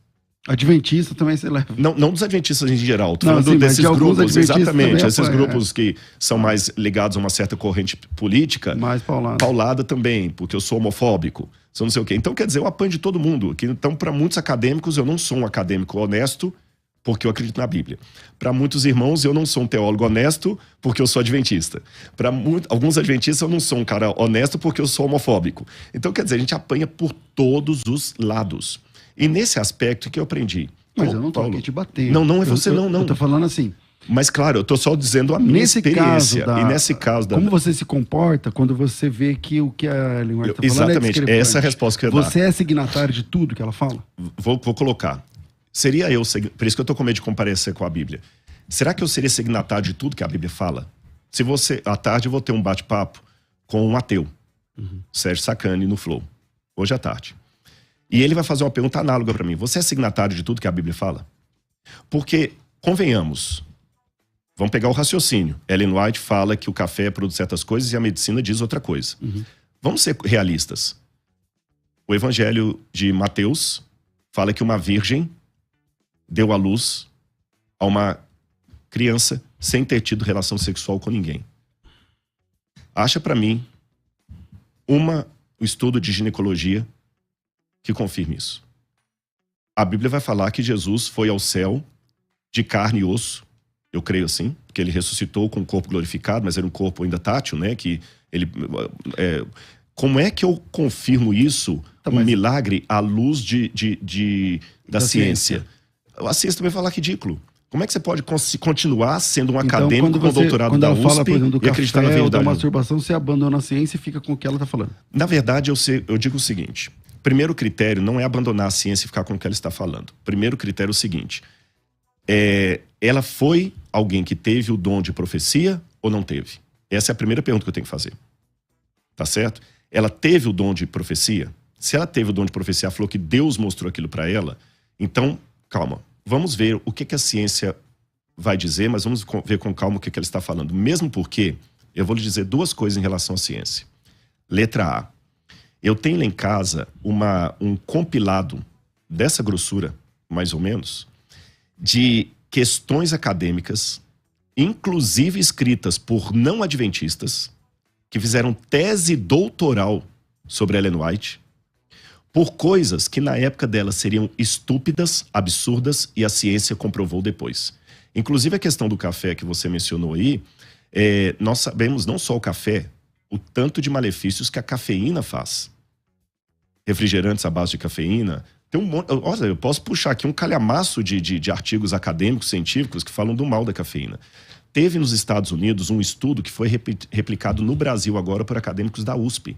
adventistas também você leva.
Não dos adventistas em geral, tô falando desses grupos, exatamente, esses grupos que são mais ligados a uma certa corrente política.
Mais paulada.
Paulada também, porque eu sou homofóbico, sou não sei o quê. Então, quer dizer, eu apanho de todo mundo. Então, para muitos acadêmicos, eu não sou um acadêmico honesto, porque eu acredito na Bíblia. Para muitos irmãos, eu não sou um teólogo honesto, porque eu sou adventista. Para alguns adventistas, eu não sou um cara honesto, porque eu sou homofóbico. Então, quer dizer, a gente apanha por todos os lados. E nesse aspecto que eu aprendi.
Mas eu não tô aqui te batendo.
Não é você, não.
Eu tô falando assim.
Mas claro, eu tô só dizendo a minha experiência. E nesse caso...
Como você se comporta quando você vê que o que a Ellen White tá falando
exatamente, essa é a resposta que eu ia dar.
Você é signatário de tudo que ela fala?
Vou colocar. Seria eu... Por isso que eu tô com medo de comparecer com a Bíblia. Será que eu seria signatário de tudo que a Bíblia fala? Se você... À tarde eu vou ter um bate-papo com um ateu. Sérgio Sacani no Flow. Hoje à tarde. E ele vai fazer uma pergunta análoga para mim. Você é signatário de tudo que a Bíblia fala? Porque, convenhamos, vamos pegar o raciocínio. Ellen White fala que o café produz certas coisas e a medicina diz outra coisa. Vamos ser realistas. O Evangelho de Mateus fala que uma virgem deu à luz a uma criança sem ter tido relação sexual com ninguém. Acha para mim o estudo de ginecologia que confirme isso. A Bíblia vai falar que Jesus foi ao céu de carne e osso, eu creio assim, porque ele ressuscitou com um corpo glorificado, mas era um corpo ainda tátil, né? Que ele, como é que eu confirmo isso, milagre, à luz da ciência? A ciência também vai falar ridículo. Como é que você pode continuar sendo um acadêmico com doutorado da USP
fala, por exemplo, do
e acreditar na
café
verdade?
Ou da masturbação, você abandona a ciência e fica com o que ela está falando.
Na verdade, eu digo o seguinte. Primeiro critério não é abandonar a ciência e ficar com o que ela está falando. Primeiro critério é o seguinte. Ela foi alguém que teve o dom de profecia ou não teve? Essa é a primeira pergunta que eu tenho que fazer. Tá certo? Ela teve o dom de profecia? Se ela teve o dom de profecia, ela falou que Deus mostrou aquilo para ela, então, calma. Vamos ver o que a ciência vai dizer, mas vamos ver com calma o que ela está falando. Mesmo porque, eu vou lhe dizer 2 coisas em relação à ciência. Letra A. Eu tenho lá em casa um compilado dessa grossura, mais ou menos, de questões acadêmicas inclusive escritas por não adventistas, que fizeram tese doutoral sobre Ellen White, por coisas que na época dela seriam estúpidas, absurdas, e a ciência comprovou depois. Inclusive a questão do café que você mencionou aí, nós sabemos não só o café, o tanto de malefícios que a cafeína faz. Refrigerantes à base de cafeína, tem um monte, olha, eu posso puxar aqui um calhamaço de artigos acadêmicos, científicos, que falam do mal da cafeína. Teve nos Estados Unidos um estudo que foi replicado no Brasil agora por acadêmicos da USP.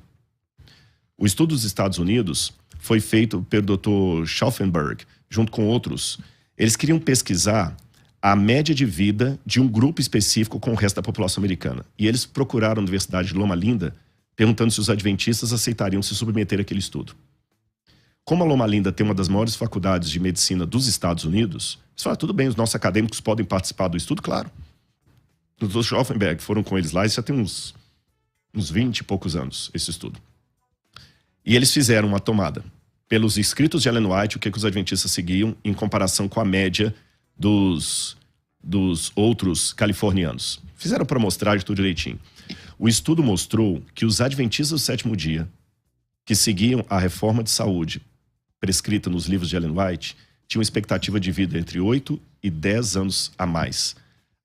O estudo dos Estados Unidos foi feito pelo Dr. Schaufenberg, junto com outros. Eles queriam pesquisar a média de vida de um grupo específico com o resto da população americana. E eles procuraram a Universidade de Loma Linda, perguntando se os adventistas aceitariam se submeter àquele estudo. Como a Loma Linda tem uma das maiores faculdades de medicina dos Estados Unidos, eles falaram, tudo bem, os nossos acadêmicos podem participar do estudo? Claro. Os Dr. Schaufenberg foram com eles lá, isso já tem uns 20 e poucos anos, esse estudo. E eles fizeram uma tomada. Pelos escritos de Ellen White, o que os adventistas seguiam em comparação com a média dos outros californianos. Fizeram para mostrar de tudo direitinho. O estudo mostrou que os adventistas do sétimo dia, que seguiam a reforma de saúde prescrita nos livros de Ellen White, tinham expectativa de vida entre 8 e 10 anos a mais.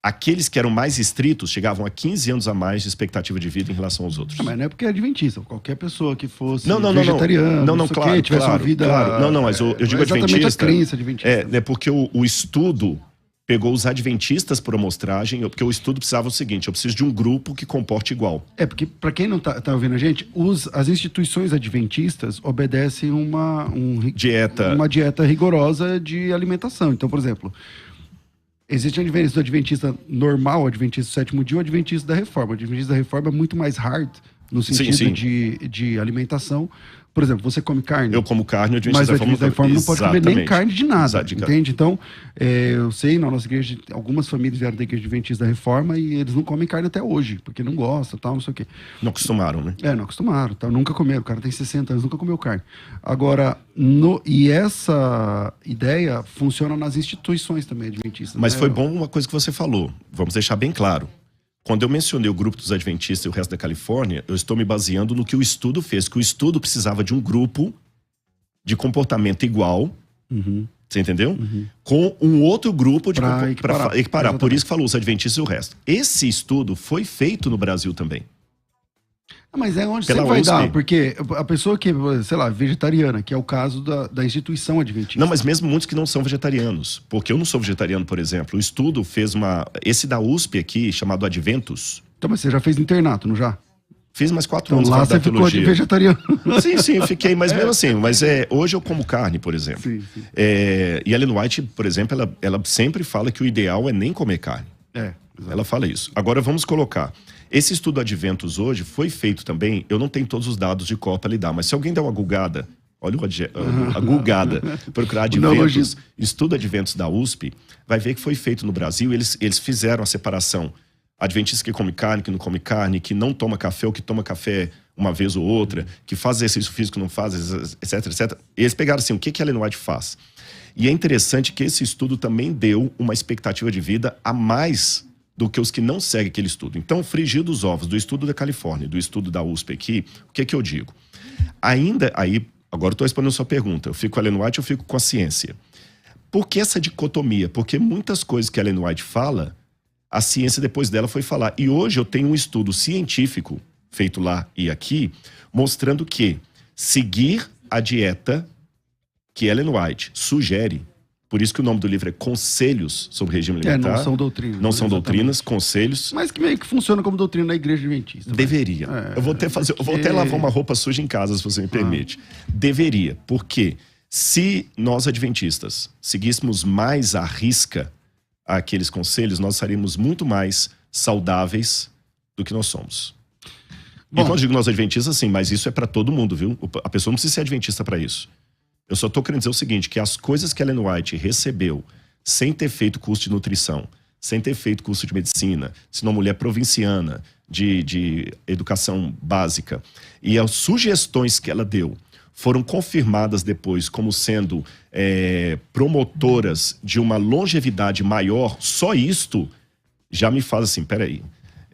Aqueles que eram mais estritos chegavam a 15 anos a mais de expectativa de vida em relação aos outros.
Mas não é porque é adventista. Qualquer pessoa que fosse
não,
vegetariano,
claro,
tivesse uma vida...
Claro. Não, mas eu digo
exatamente
adventista...
a crença adventista.
É porque o estudo pegou os adventistas por amostragem, porque o estudo precisava o seguinte, eu preciso de um grupo que comporte igual.
Porque, para quem não tá ouvindo a gente, as instituições adventistas obedecem uma dieta rigorosa de alimentação. Então, por exemplo... Existe a diferença do adventista normal, o adventista do sétimo dia e o adventista da reforma. O adventista da reforma é muito mais hard no sentido de alimentação. Por exemplo, você come carne.
Eu como carne, o
adventista da reforma não pode comer nem carne de nada, entende? Então, eu sei, na nossa igreja, algumas famílias vieram da igreja adventista da reforma e eles não comem carne até hoje, porque não gostam, tal, não sei o quê.
Não acostumaram, né?
Não acostumaram, tal, nunca comeram. O cara tem 60 anos, nunca comeu carne. Agora, e essa ideia funciona nas instituições também adventistas.
Mas foi bom uma coisa que você falou, vamos deixar bem claro. Quando eu mencionei o grupo dos adventistas e o resto da Califórnia, eu estou me baseando no que o estudo fez, que o estudo precisava de um grupo de comportamento igual, você entendeu? Com um outro grupo para equiparar. Por isso que falou os adventistas e o resto. Esse estudo foi feito no Brasil também.
Mas é onde você vai dar, porque a pessoa que, sei lá, vegetariana, que é o caso da instituição adventista.
Não, mas mesmo muitos que não são vegetarianos. Porque eu não sou vegetariano, por exemplo. O estudo fez esse da USP aqui, chamado Adventus.
Então, mas você já fez internato, não já?
Fiz mais 4 anos
lá você ficou de vegetariano.
Sim, eu fiquei, mas mesmo assim. Mas hoje eu como carne, por exemplo. Sim. E a Ellen White, por exemplo, ela sempre fala que o ideal é nem comer carne. Ela fala isso. Agora vamos colocar... Esse estudo Adventus hoje foi feito também, eu não tenho todos os dados de cor para lhe dar, mas se alguém der uma googada, olha a googada, procurar Adventus, estudo Adventus da USP, vai ver que foi feito no Brasil, eles fizeram a separação. Adventista que come carne, que não come carne, que não toma café ou que toma café uma vez ou outra, que faz exercício físico, não faz, etc, etc. Eles pegaram assim, o que a Ellen White faz? E é interessante que esse estudo também deu uma expectativa de vida a mais do que os que não seguem aquele estudo. Então, frigir dos ovos do estudo da Califórnia, do estudo da USP aqui, o que eu digo? Agora eu estou respondendo a sua pergunta. Eu fico com a Ellen White, eu fico com a ciência. Por que essa dicotomia? Porque muitas coisas que a Ellen White fala, a ciência depois dela foi falar. E hoje eu tenho um estudo científico, feito lá e aqui, mostrando que seguir a dieta que Ellen White sugere, por isso que o nome do livro é Conselhos sobre Regime Alimentar.
Não são doutrinas.
Não são doutrinas, conselhos.
Mas que meio que funciona como doutrina na igreja adventista.
Deveria. Eu vou até lavar uma roupa suja em casa, se você me permite. Deveria, porque se nós adventistas seguíssemos mais à risca aqueles conselhos, nós estaríamos muito mais saudáveis do que nós somos. E quando eu digo nós adventistas, sim, mas isso é para todo mundo, viu? A pessoa não precisa ser adventista para isso. Eu só estou querendo dizer o seguinte, que as coisas que a Ellen White recebeu sem ter feito curso de nutrição, sem ter feito curso de medicina, sendo uma mulher provinciana de educação básica, e as sugestões que ela deu foram confirmadas depois como sendo promotoras de uma longevidade maior, só isto já me faz assim, peraí,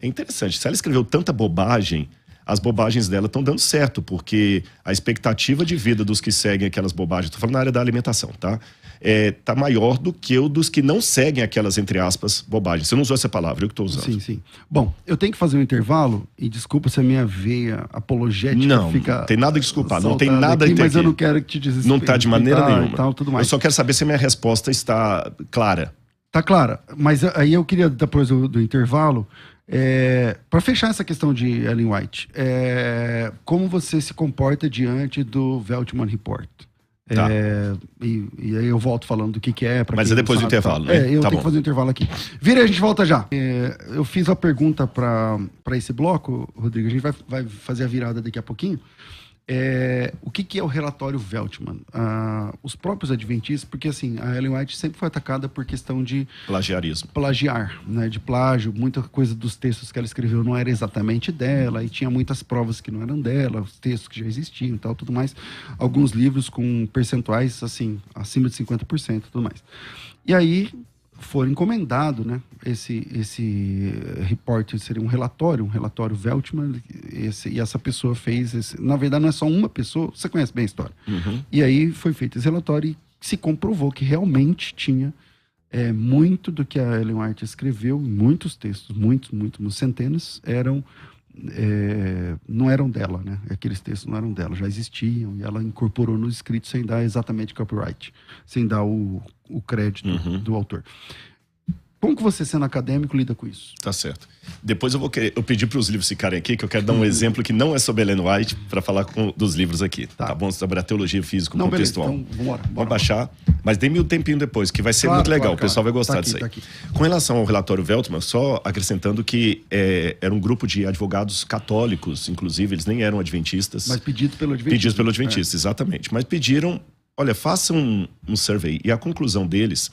é interessante, se ela escreveu tanta bobagem, as bobagens dela estão dando certo, porque a expectativa de vida dos que seguem aquelas bobagens, estou falando na área da alimentação, tá? Tá maior do que o dos que não seguem aquelas, entre aspas, bobagens. Você não usou essa palavra, eu que estou usando.
Sim, sim. Bom, eu tenho que fazer um intervalo, e desculpa se a minha veia apologética fica...
Não tem nada a desculpar, não tem nada
aqui,
a ter
mas
aqui.
eu não quero que te desrespeite.
Não está de maneira nenhuma.
Tal, tudo mais.
Eu só quero saber se a minha resposta está clara.
Tá clara, mas aí eu queria, depois do intervalo, para fechar essa questão de Ellen White, como você se comporta diante do Veltman Report?
Tá.
E aí eu volto falando do que é.
Mas é depois do intervalo, né?
Eu
tá
tenho
bom.
que fazer um intervalo aqui. Vira, a gente volta já. Eu fiz a pergunta para esse bloco, Rodrigo, a gente vai fazer a virada daqui a pouquinho. O que é o relatório Veltman? Os próprios adventistas, porque assim, a Ellen White sempre foi atacada por questão de plagiar, né, de plágio. Muita coisa dos textos que ela escreveu não era exatamente dela, e tinha muitas provas que não eram dela, os textos que já existiam e tal, tudo mais. Alguns livros com percentuais, assim, acima de 50% e tudo mais. E aí foram encomendado, né? Esse report seria um relatório Veltman, e essa pessoa fez na verdade não é só uma pessoa, você conhece bem a história.
Uhum.
E aí foi feito esse relatório e se comprovou que realmente tinha muito do que a Ellen White escreveu, muitos textos, muitos, centenas, não eram dela, né? Aqueles textos não eram dela, já existiam, e ela incorporou no escrito sem dar exatamente copyright, sem dar o crédito do autor. Como que você, sendo acadêmico, lida com isso?
Tá certo. Depois eu pedi para os livros ficarem aqui, que eu quero dar um exemplo que não é sobre Ellen White, para falar dos livros aqui. Tá bom? Sobre a teologia físico-contextual.
Então, bora.
Vamos baixar, mas dê-me um tempinho depois, que vai ser muito legal. O pessoal vai gostar disso aí.
Aqui.
Com relação ao relatório Veltman, só acrescentando que era um grupo de advogados católicos, inclusive, eles nem eram adventistas.
Mas pedido pelo adventista.
Pedidos pelo adventista, exatamente. Mas pediram, olha, façam um survey. E a conclusão deles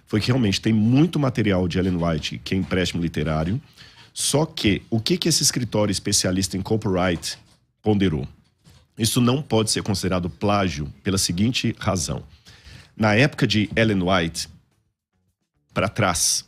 foi que realmente tem muito material de Ellen White que é empréstimo literário, só que o que esse escritório especialista em copyright ponderou? Isso não pode ser considerado plágio pela seguinte razão. Na época de Ellen White, para trás,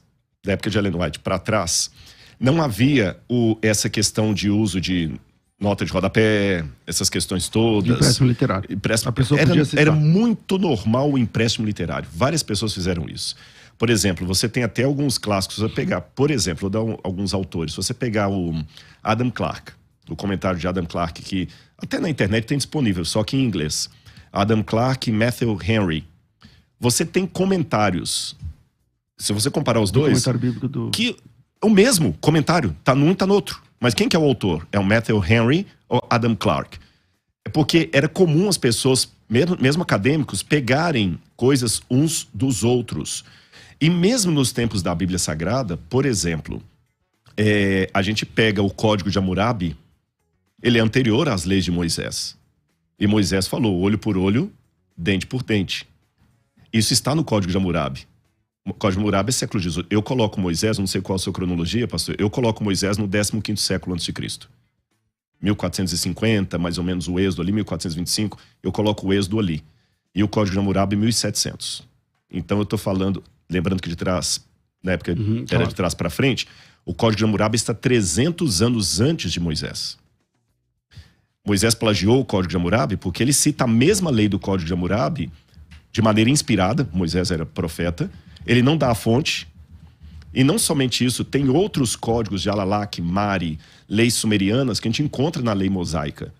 não havia essa questão de uso de nota de rodapé, essas questões todas.
Empréstimo literário.
A pessoa era muito normal o empréstimo literário. Várias pessoas fizeram isso. Por exemplo, você tem até alguns clássicos a pegar. Por exemplo, vou dar alguns autores. Se você pegar o Adam Clarke, o comentário de Adam Clarke, que até na internet tem disponível, só que em inglês. Adam Clarke e Matthew Henry. Você tem comentários. Se você comparar os dois,
comentário bíblico
que o mesmo comentário, tá num e tá no outro. Mas quem que é o autor? É o Matthew Henry ou Adam Clarke? É porque era comum as pessoas, mesmo acadêmicos, pegarem coisas uns dos outros. E mesmo nos tempos da Bíblia Sagrada, por exemplo, a gente pega o Código de Hammurabi, ele é anterior às leis de Moisés. E Moisés falou olho por olho, dente por dente. Isso está no Código de Hammurabi. O Código de Hammurabi é século XVIII. Eu coloco Moisés, não sei qual a sua cronologia, pastor, eu coloco Moisés no 15º século a.C. 1450, mais ou menos o Êxodo ali, 1425, eu coloco o Êxodo ali. E o Código de Hammurabi, 1700. Então eu estou falando, lembrando que de trás, na época era de trás para frente, o Código de Hammurabi está 300 anos antes de Moisés. Moisés plagiou o Código de Hammurabi porque ele cita a mesma lei do Código de Hammurabi de maneira inspirada. Moisés era profeta. Ele não dá a fonte. E não somente isso, tem outros códigos de Alalak, Mari, leis sumerianas que a gente encontra na lei mosaica.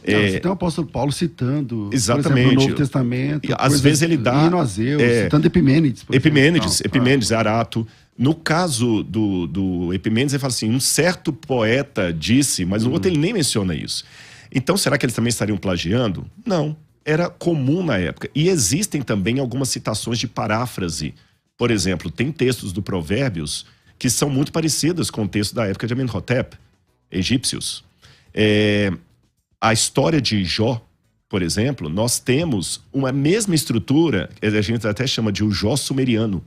Você tem o apóstolo Paulo citando,
exatamente,
por exemplo, no Novo Testamento.
Às vezes ele dá...
Hino a Zeus, citando Epimênides.
Epimênides, Arato. No caso do Epimênides, ele fala assim, um certo poeta disse, mas no outro ele nem menciona isso. Então, será que eles também estariam plagiando? Não. Era comum na época. E existem também algumas citações de paráfrase. Por exemplo, tem textos do Provérbios que são muito parecidos com o texto da época de Amenhotep, egípcios. A história de Jó, por exemplo, nós temos uma mesma estrutura, a gente até chama de o Jó sumeriano.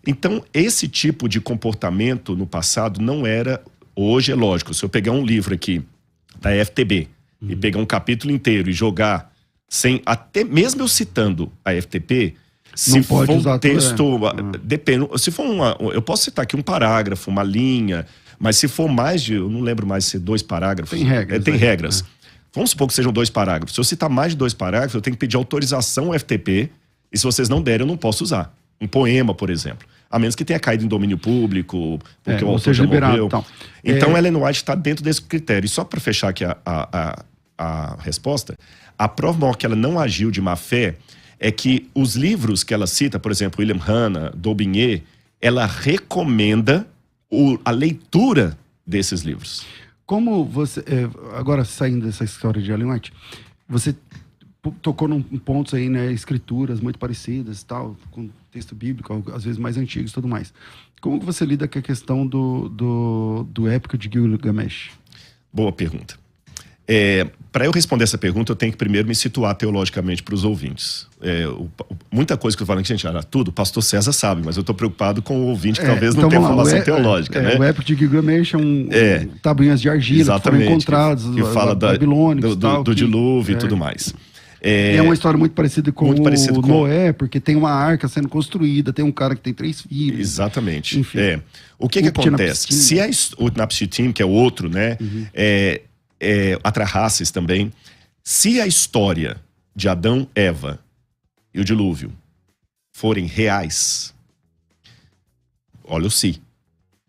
Então, esse tipo de comportamento no passado não era... Hoje é lógico, se eu pegar um livro aqui da FTB e pegar um capítulo inteiro e jogar sem... Até mesmo eu citando a FTP, Se
Não
for
pode
um
usar
texto, depende. Se for eu posso citar aqui um parágrafo, uma linha, mas se for mais de, eu não lembro mais se 2 parágrafos.
Tem regras.
Tem regras. Vamos supor que sejam 2 parágrafos. Se eu citar mais de 2 parágrafos, eu tenho que pedir autorização ao FTP, e se vocês não derem, eu não posso usar. Um poema, por exemplo. A menos que tenha caído em domínio público, porque o autor já morreu. Então, Ellen White está dentro desse critério. E só para fechar aqui a resposta, a prova maior que ela não agiu de má fé é que os livros que ela cita, por exemplo, William Hanna, Daubigné, ela recomenda a leitura desses livros.
Como você... agora, saindo dessa história de Ellen White, você tocou em pontos aí, né? Escrituras muito parecidas e tal, com texto bíblico, às vezes mais antigos e tudo mais. Como que você lida com a questão do épico de Gilgamesh?
Boa pergunta. Para eu responder essa pergunta, eu tenho que primeiro me situar teologicamente para os ouvintes. Muita coisa que eu falo aqui, gente, tudo, o pastor César sabe, mas eu estou preocupado com o ouvinte que talvez não tenha formação teológica. Né?
O épico de Gilgamesh é tabuinhas de argila que foram encontradas,
que fala
babilônicos,
do dilúvio e tudo mais.
É uma história muito parecida com Noé, porque tem uma arca sendo construída, tem um cara que tem 3 filhos.
Exatamente.
Enfim.
O que acontece? Se o Napshitim, que é outro, né? Atrahasis também. Se a história de Adão, Eva e o dilúvio forem reais, olha o se.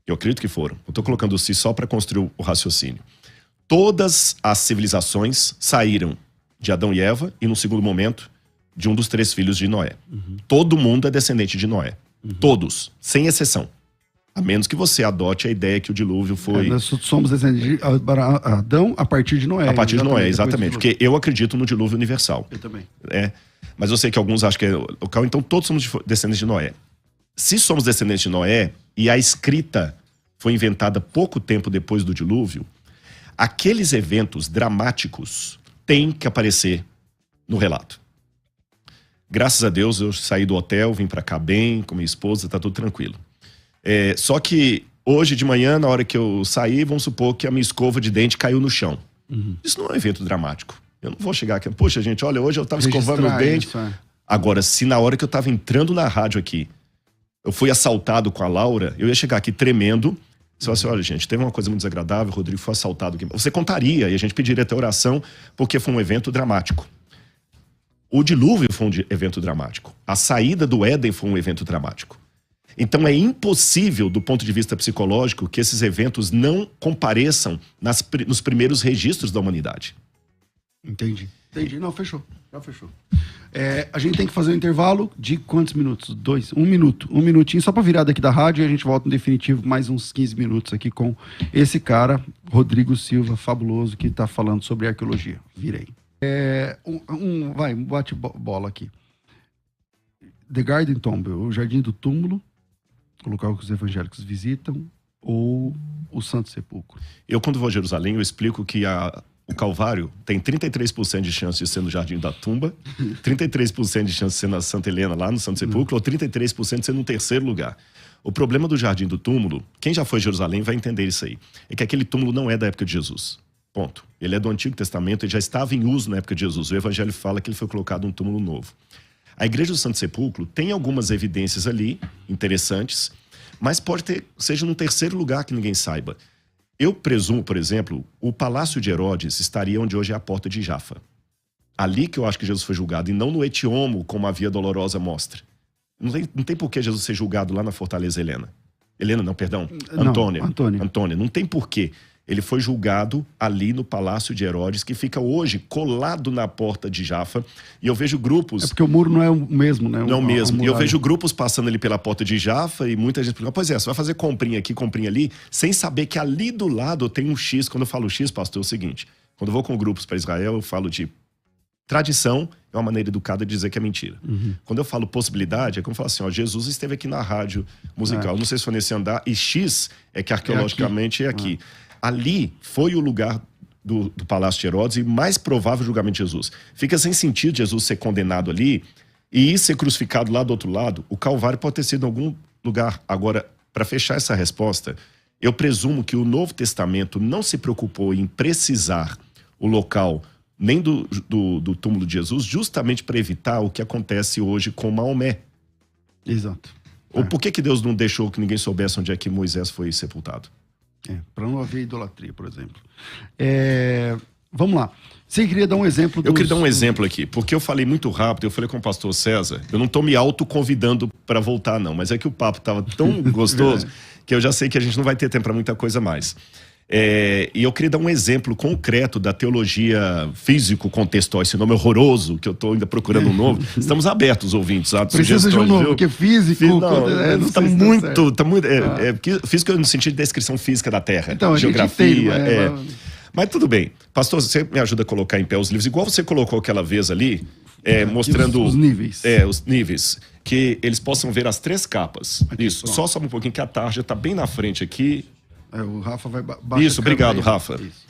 Eu acredito que foram. Eu estou colocando o se só para construir o raciocínio. Todas as civilizações saíram de Adão e Eva e, no segundo momento, de um dos 3 filhos de Noé. Todo mundo é descendente de Noé. Todos, sem exceção. A menos que você adote a ideia que o dilúvio foi...
nós somos descendentes de Adão a partir de Noé.
A partir de Noé, exatamente. Porque eu acredito no dilúvio universal.
Eu também.
Mas eu sei que alguns acham que é local, então todos somos descendentes de Noé. Se somos descendentes de Noé e a escrita foi inventada pouco tempo depois do dilúvio, aqueles eventos dramáticos têm que aparecer no relato. Graças a Deus eu saí do hotel, vim pra cá bem, com minha esposa, tá tudo tranquilo. Só que hoje de manhã, na hora que eu saí, vamos supor que a minha escova de dente caiu no chão. Isso não é um evento dramático. Eu não vou chegar aqui, poxa gente, olha, hoje eu tava escovando o dente. Agora, se na hora que eu tava entrando na rádio aqui, eu fui assaltado com a Laura, eu ia chegar aqui tremendo. Você fala assim, olha gente, teve uma coisa muito desagradável, o Rodrigo foi assaltado aqui. Você contaria e a gente pediria até oração, porque foi um evento dramático. O dilúvio foi um evento dramático. A saída do Éden foi um evento dramático. Então é impossível, do ponto de vista psicológico, que esses eventos não compareçam nos primeiros registros da humanidade.
Entendi. Não, fechou. Já fechou. A gente tem que fazer um intervalo de quantos minutos? 2? 1 minuto. 1 minutinho só para virar daqui da rádio e a gente volta em definitivo mais uns 15 minutos aqui com esse cara, Rodrigo Silva, fabuloso, que está falando sobre arqueologia. Virei. Vai, um bate-bola aqui. The Garden Tomb, o Jardim do Túmulo, o local que os evangélicos visitam, ou o Santo Sepulcro?
Eu, quando vou a Jerusalém, eu explico que o Calvário tem 33% de chance de ser no Jardim da Tumba, 33% de chance de ser na Santa Helena, lá no Santo Sepulcro, ou 33% de ser no terceiro lugar. O problema do Jardim do Túmulo, quem já foi a Jerusalém vai entender isso aí, é que aquele túmulo não é da época de Jesus. Ponto. Ele é do Antigo Testamento, ele já estava em uso na época de Jesus. O Evangelho fala que ele foi colocado num túmulo novo. A Igreja do Santo Sepulcro tem algumas evidências ali, interessantes, mas pode ter, seja num terceiro lugar que ninguém saiba. Eu presumo, por exemplo, o Palácio de Herodes estaria onde hoje é a Porta de Jafa. Ali que eu acho que Jesus foi julgado, e não no Etiomo, como a Via Dolorosa mostra. Não tem por que Jesus ser julgado lá na Fortaleza Helena. Antônia. Não tem porquê. Ele foi julgado ali no Palácio de Herodes, que fica hoje colado na Porta de Jafa. E eu vejo grupos...
É porque o muro não é o mesmo, né?
Não é o mesmo. E eu vejo grupos passando ali pela Porta de Jafa e muita gente pergunta, pois você vai fazer comprinha aqui, comprinha ali, sem saber que ali do lado tem um X. Quando eu falo X, pastor, é o seguinte. Quando eu vou com grupos para Israel, eu falo de tradição, é uma maneira educada de dizer que é mentira. Quando eu falo possibilidade, é como eu falo assim, ó, Jesus esteve aqui na rádio musical. Não sei se foi nesse andar. E X é que arqueologicamente é aqui. Ali foi o lugar do Palácio de Herodes e mais provável julgamento de Jesus. Fica sem sentido Jesus ser condenado ali e ser crucificado lá do outro lado. O Calvário pode ter sido em algum lugar. Agora, para fechar essa resposta, eu presumo que o Novo Testamento não se preocupou em precisar o local nem do túmulo de Jesus, justamente para evitar o que acontece hoje com Maomé.
Exato.
Ou por que Deus não deixou que ninguém soubesse onde é que Moisés foi sepultado?
Para não haver idolatria, por exemplo. Vamos lá. Você queria dar um exemplo?
Eu queria dar um exemplo aqui, porque eu falei muito rápido, eu falei com o pastor César, eu não estou me autoconvidando para voltar não, mas é que o papo estava tão gostoso que eu já sei que a gente não vai ter tempo para muita coisa mais. E eu queria dar um exemplo concreto da teologia físico-contextual, esse nome horroroso, que eu estou ainda procurando um novo. Estamos abertos, ouvintes, sabe?
Precisa de um novo, porque físico...
Tá muito... Físico no sentido de descrição física da Terra,
então,
geografia... Mas tudo bem. Pastor, você me ajuda a colocar em pé os livros, igual você colocou aquela vez ali, mostrando...
Os níveis.
Os níveis. Que eles possam ver as 3 capas. Aqui, isso. Pronto. Só sobe um pouquinho que a tarja está bem na frente aqui.
O Rafa vai baixar.
Isso, obrigado, Rafa. Isso.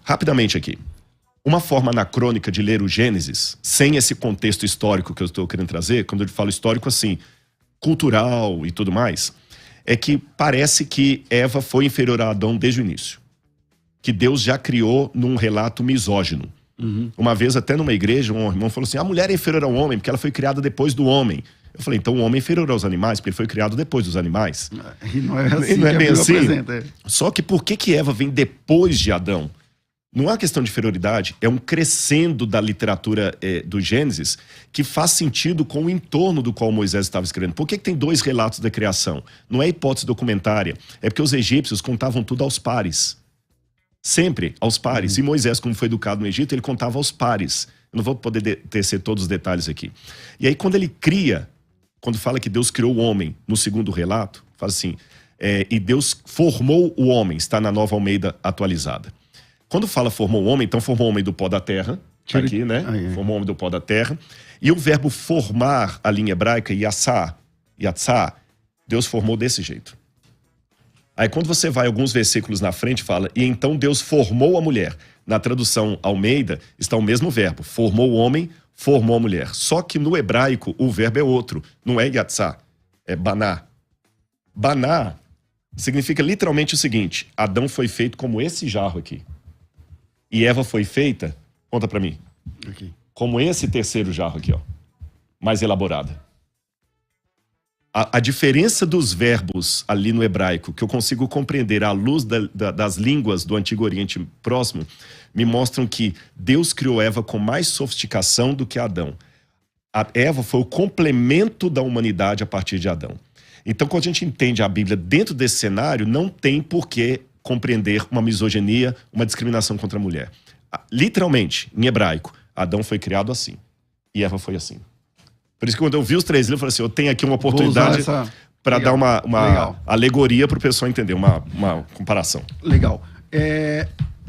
Rapidamente aqui. Uma forma anacrônica de ler o Gênesis, sem esse contexto histórico que eu estou querendo trazer, quando eu falo histórico assim, cultural e tudo mais, é que parece que Eva foi inferior a Adão desde o início. Que Deus já criou num relato misógino. Uma vez, até numa igreja, um irmão falou assim, a mulher é inferior ao homem porque ela foi criada depois do homem. Eu falei, então o homem é inferior aos animais porque ele foi criado depois dos animais.
E não é assim,
não é bem assim. Só que por que Eva vem depois de Adão? Não é uma questão de inferioridade, é um crescendo da literatura do Gênesis que faz sentido com o entorno do qual Moisés estava escrevendo. Por que tem 2 relatos da criação? Não é hipótese documentária, é porque os egípcios contavam tudo aos pares. Sempre aos pares. E Moisés, como foi educado no Egito, ele contava aos pares. Eu não vou poder tecer todos os detalhes aqui. E aí, quando ele cria, quando fala que Deus criou o homem, no segundo relato, fala assim, e Deus formou o homem, está na Nova Almeida atualizada. Quando fala formou o homem, então formou o homem do pó da terra, aqui, né? Formou o homem do pó da terra. E o verbo formar, a linha hebraica, yatsá, Deus formou desse jeito. Aí quando você vai alguns versículos na frente, fala, e então Deus formou a mulher. Na tradução Almeida, está o mesmo verbo, formou o homem, formou a mulher. Só que no hebraico, o verbo é outro, não é yatsá, é baná. Baná significa literalmente o seguinte, Adão foi feito como esse jarro aqui. E Eva foi feita, conta pra mim,
aqui, como
esse terceiro jarro aqui, ó, mais elaborada. A diferença dos verbos ali no hebraico, que eu consigo compreender à luz das línguas do Antigo Oriente Próximo, me mostram que Deus criou Eva com mais sofisticação do que Adão. A Eva foi o complemento da humanidade a partir de Adão. Então, quando a gente entende a Bíblia dentro desse cenário, não tem por que compreender uma misoginia, uma discriminação contra a mulher. Literalmente, em hebraico, Adão foi criado assim e Eva foi assim. Por isso que quando eu vi os 3 livros, eu falei assim, eu tenho aqui uma oportunidade para dar uma alegoria para o pessoal entender, uma comparação.
Legal.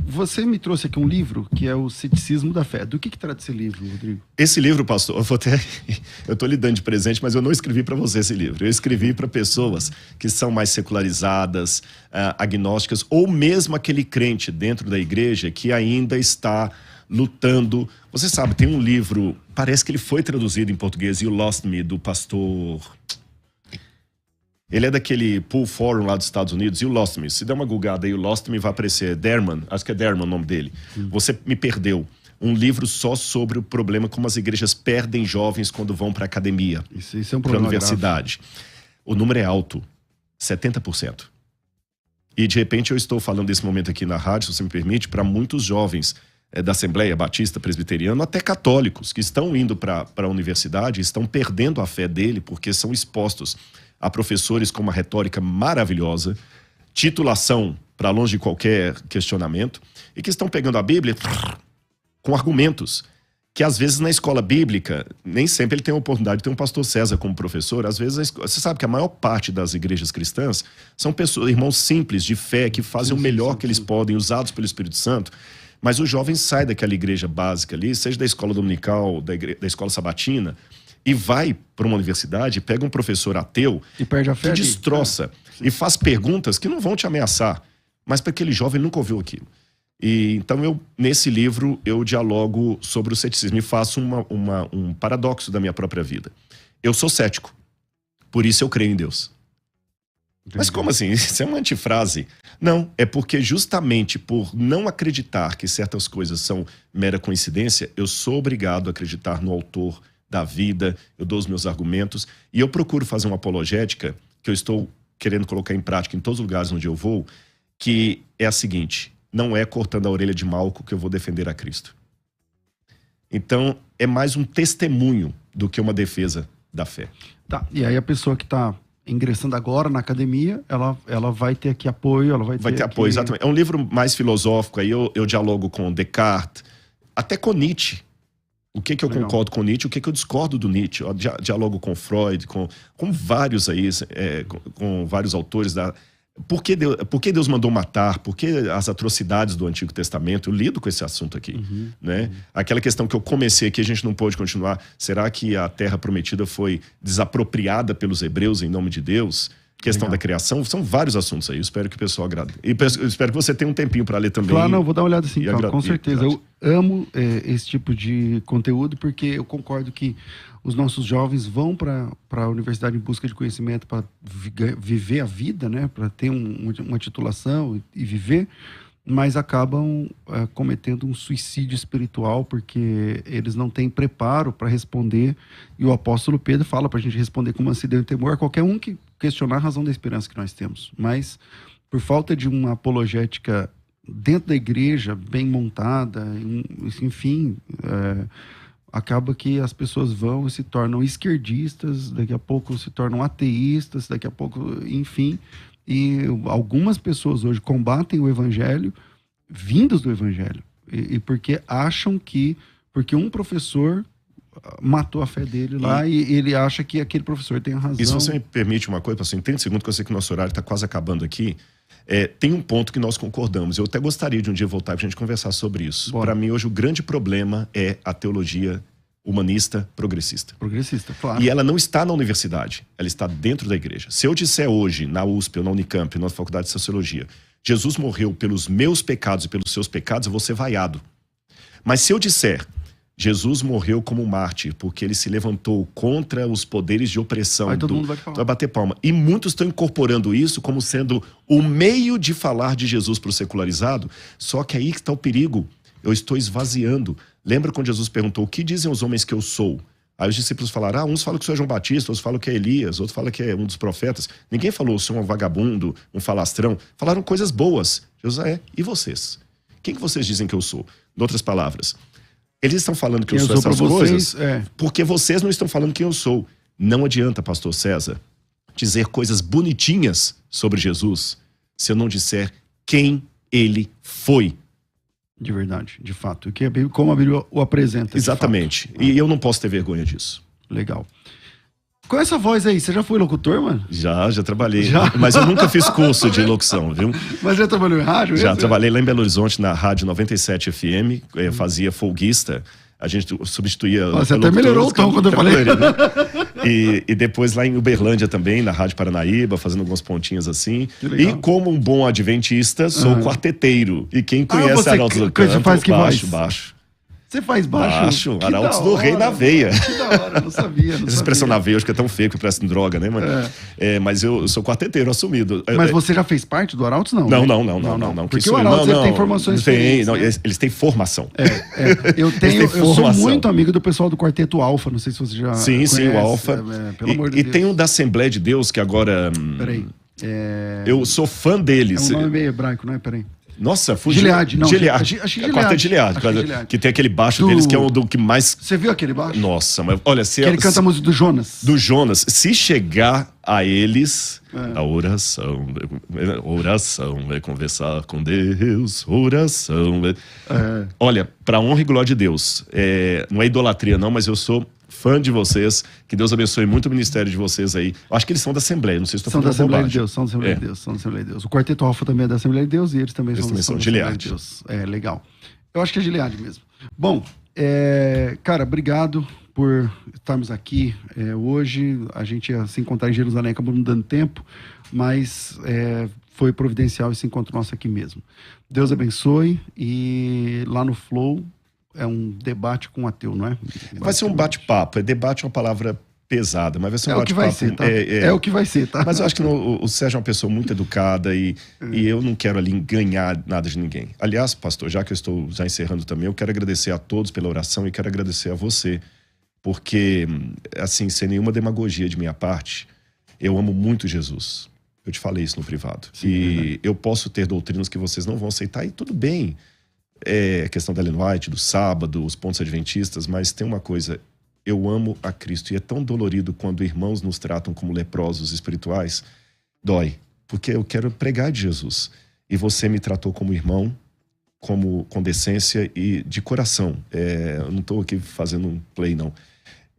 Você me trouxe aqui um livro que é o Ceticismo da Fé. Do que trata esse livro, Rodrigo?
Esse livro, pastor, eu estou lhe dando de presente, mas eu não escrevi para você esse livro. Eu escrevi para pessoas que são mais secularizadas, agnósticas, ou mesmo aquele crente dentro da igreja que ainda está lutando. Você sabe, tem um livro, parece que ele foi traduzido em português, You Lost Me, do pastor... Ele é daquele Pool Forum lá dos Estados Unidos, You Lost Me. Se der uma googada aí, You Lost Me, vai aparecer Derman, acho que é Derman o nome dele. Você me perdeu. Um livro só sobre o problema como as igrejas perdem jovens quando vão para a academia,
isso é um problema
para a universidade. Grave. O número é alto, 70%. E de repente eu estou falando desse momento aqui na rádio, se você me permite, para muitos jovens da Assembleia Batista Presbiteriana, até católicos, que estão indo para a universidade, estão perdendo a fé dele porque são expostos a professores com uma retórica maravilhosa, titulação para longe de qualquer questionamento, e que estão pegando a Bíblia com argumentos que às vezes na escola bíblica, nem sempre ele tem a oportunidade de ter um pastor César como professor. Às vezes, você sabe que a maior parte das igrejas cristãs são pessoas, irmãos simples, de fé, que fazem o melhor que eles podem, usados pelo Espírito Santo. Mas o jovem sai daquela igreja básica ali, seja da escola dominical, da escola sabatina, e vai para uma universidade, pega um professor ateu
e perde a fé,
que destroça e faz perguntas que não vão te ameaçar, mas para aquele jovem nunca ouviu aquilo. E então nesse livro eu dialogo sobre o ceticismo e faço um paradoxo da minha própria vida. Eu sou cético, por isso eu creio em Deus. Entendi. Mas como assim? Isso é uma antifrase. Não, é porque justamente por não acreditar que certas coisas são mera coincidência, eu sou obrigado a acreditar no autor da vida, eu dou os meus argumentos. E eu procuro fazer uma apologética que eu estou querendo colocar em prática em todos os lugares onde eu vou, que é a seguinte: não é cortando a orelha de Malco que eu vou defender a Cristo. Então, é mais um testemunho do que uma defesa da fé.
Tá, e aí a pessoa que está ingressando agora na academia, ela vai ter aqui apoio, ela vai ter
apoio,
aqui...
exatamente. É um livro mais filosófico, aí eu dialogo com Descartes, até com Nietzsche. O que eu concordo com Nietzsche, o que eu discordo do Nietzsche. Eu dialogo com Freud, com vários aí, com vários autores da... Por que Deus mandou matar? Por que as atrocidades do Antigo Testamento? Eu lido com esse assunto aqui. Né? Aquela questão que eu comecei aqui, a gente não pôde continuar. Será que a terra prometida foi desapropriada pelos hebreus em nome de Deus? Questão da criação. São vários assuntos aí. Eu espero que o pessoal agrade. E eu espero que você tenha um tempinho para ler também.
Claro, não, vou dar uma olhada sim, com certeza. Eu amo esse tipo de conteúdo, porque eu concordo que os nossos jovens vão para a universidade em busca de conhecimento para viver a vida, né? Para ter uma titulação e viver, mas acabam cometendo um suicídio espiritual porque eles não têm preparo para responder. E o apóstolo Pedro fala para a gente responder com mansidão e temor a qualquer um que questionar a razão da esperança que nós temos. Mas por falta de uma apologética dentro da igreja, bem montada, enfim... acaba que as pessoas vão e se tornam esquerdistas, daqui a pouco se tornam ateístas, daqui a pouco, enfim. E algumas pessoas hoje combatem o evangelho, vindos do evangelho, e porque acham que, porque um professor matou a fé dele lá e ele acha que aquele professor tem a razão.
E se você me permite uma coisa, pastor, em 30 segundos, que eu sei que o nosso horário está quase acabando aqui, tem um ponto que nós concordamos. Eu até gostaria de um dia voltar para a gente conversar sobre isso. Para mim, hoje, o grande problema é a teologia humanista progressista.
Progressista, claro.
E ela não está na universidade, ela está dentro da igreja. Se eu disser hoje, na USP ou na Unicamp, ou na Faculdade de Sociologia, Jesus morreu pelos meus pecados e pelos seus pecados, eu vou ser vaiado. Mas se eu disser, Jesus morreu como mártir, porque ele se levantou contra os poderes de opressão.
Aí todo mundo vai falar.
Vai bater palma. E muitos estão incorporando isso como sendo o meio de falar de Jesus para o secularizado, só que aí que está o perigo. Eu estou esvaziando. Lembra quando Jesus perguntou, o que dizem os homens que eu sou? Aí os discípulos falaram, uns falam que sou João Batista, outros falam que é Elias, outros falam que é um dos profetas. Ninguém falou, sou um vagabundo, um falastrão. Falaram coisas boas. Jesus, e vocês? Quem que vocês dizem que eu sou? Em outras palavras... Eles estão falando que eu sou essas coisas porque vocês não estão falando quem eu sou. Não adianta, pastor César, dizer coisas bonitinhas sobre Jesus se eu não disser quem ele foi.
De verdade, de fato. Como a Bíblia o apresenta.
Exatamente. E eu não posso ter vergonha disso.
Legal. Com essa voz aí, você já foi locutor, mano?
Já trabalhei. Já? Mas eu nunca fiz curso de locução, viu?
Mas já trabalhou em rádio?
Já trabalhei lá em Belo Horizonte, na Rádio 97 FM, fazia folguista. A gente substituía...
Você até melhorou o tom quando eu falei.
E depois lá em Uberlândia também, na Rádio Paranaíba, fazendo alguns pontinhos assim. E como um bom adventista, sou quarteteiro. E quem conhece Arautos do Canto,
faz que
baixo.
Você faz baixo?
Arautos do Rei na veia.
Que da hora, não sabia.
Essa expressão na veia, acho que é tão feio que parece droga, né, mano? Mas eu sou quarteteiro assumido.
Mas você já fez parte do Arautos, não?
Não.
Porque o Arautos tem formações
diferentes.
Né?
Eles têm formação.
Eu sou muito amigo do pessoal do Quarteto Alfa, não sei se você já conhece.
Sim, o Alfa.
Pelo amor de Deus.
E tem um da Assembleia de Deus que agora...
Peraí.
Eu sou fã deles.
É um nome meio hebraico, não é? Peraí.
Nossa, fugiu.
Gilead, não.
Gilead.
Acho que
a quarta é Gilead. Que tem aquele baixo deles que é o do que mais...
Você viu aquele baixo?
Nossa, mas olha...
Que ele canta a música do Jonas.
Do Jonas. Se chegar a eles, a oração é conversar com Deus, oração... Olha, pra honra e glória de Deus, não é idolatria não, mas eu sou... fã de vocês, que Deus abençoe muito o ministério de vocês aí. Eu acho que eles são da Assembleia, não sei se estou falando
da Assembleia de Deus, são da Assembleia de Deus. O Quarteto Alfa também é da Assembleia de Deus e eles também são da Assembleia de Deus. Legal. Eu acho que é Gilead mesmo. Bom, cara, obrigado por estarmos aqui hoje. A gente ia se encontrar em Jerusalém, acabou não dando tempo, mas foi providencial esse encontro nosso aqui mesmo. Deus abençoe e lá no Flow é um debate com um ateu, não é?
Vai ser um bate-papo. Debate é uma palavra pesada, mas vai ser um
É
bate-papo.
o que vai ser, tá? É o que vai ser, tá?
Mas eu acho que o Sérgio é uma pessoa muito educada e eu não quero ali ganhar nada de ninguém. Aliás, pastor, já que eu estou já encerrando também, eu quero agradecer a todos pela oração e quero agradecer a você porque, assim, sem nenhuma demagogia de minha parte, eu amo muito Jesus. Eu te falei isso no privado.
Sim,
e eu posso ter doutrinas que vocês não vão aceitar, e tudo bem. É a questão da Ellen White, do sábado, os pontos adventistas, mas tem uma coisa, eu amo a Cristo, e é tão dolorido quando irmãos nos tratam como leprosos espirituais, dói, porque eu quero pregar de Jesus, e você me tratou como irmão, com decência e de coração. Eu não estou aqui fazendo um play, não.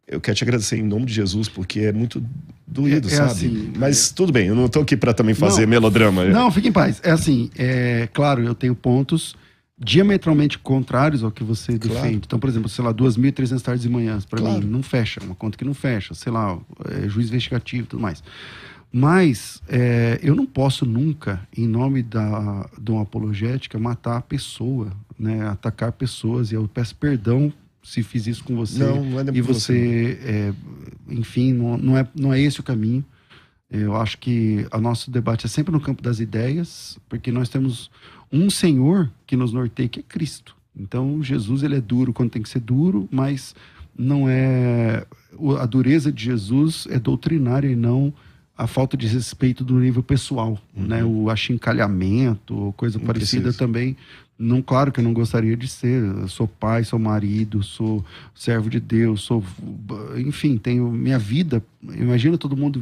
Eu quero te agradecer em nome de Jesus, porque é muito doído, sabe?
Assim,
mas tudo bem, eu não estou aqui para também fazer melodrama.
Não, fique em paz. É assim, claro, eu tenho pontos diametralmente contrários ao que você defende. Então, por exemplo, sei lá, 2.300 tardes e manhãs, para mim, não fecha. Uma conta que não fecha. Sei lá, juiz investigativo e tudo mais. Mas eu não posso nunca, em nome de uma apologética, matar a pessoa, né? Atacar pessoas. E eu peço perdão se fiz isso com você.
Não é
e você, enfim, não é esse o caminho. Eu acho que o nosso debate é sempre no campo das ideias, porque nós temos um Senhor que nos norteia, que é Cristo. Então, Jesus, ele é duro quando tem que ser duro, mas não é... A dureza de Jesus é doutrinária e não a falta de respeito do nível pessoal, né? O achincalhamento, coisa parecida também. Não, claro que eu não gostaria de ser. Eu sou pai, sou marido, sou servo de Deus, enfim, tenho minha vida. Imagina todo mundo...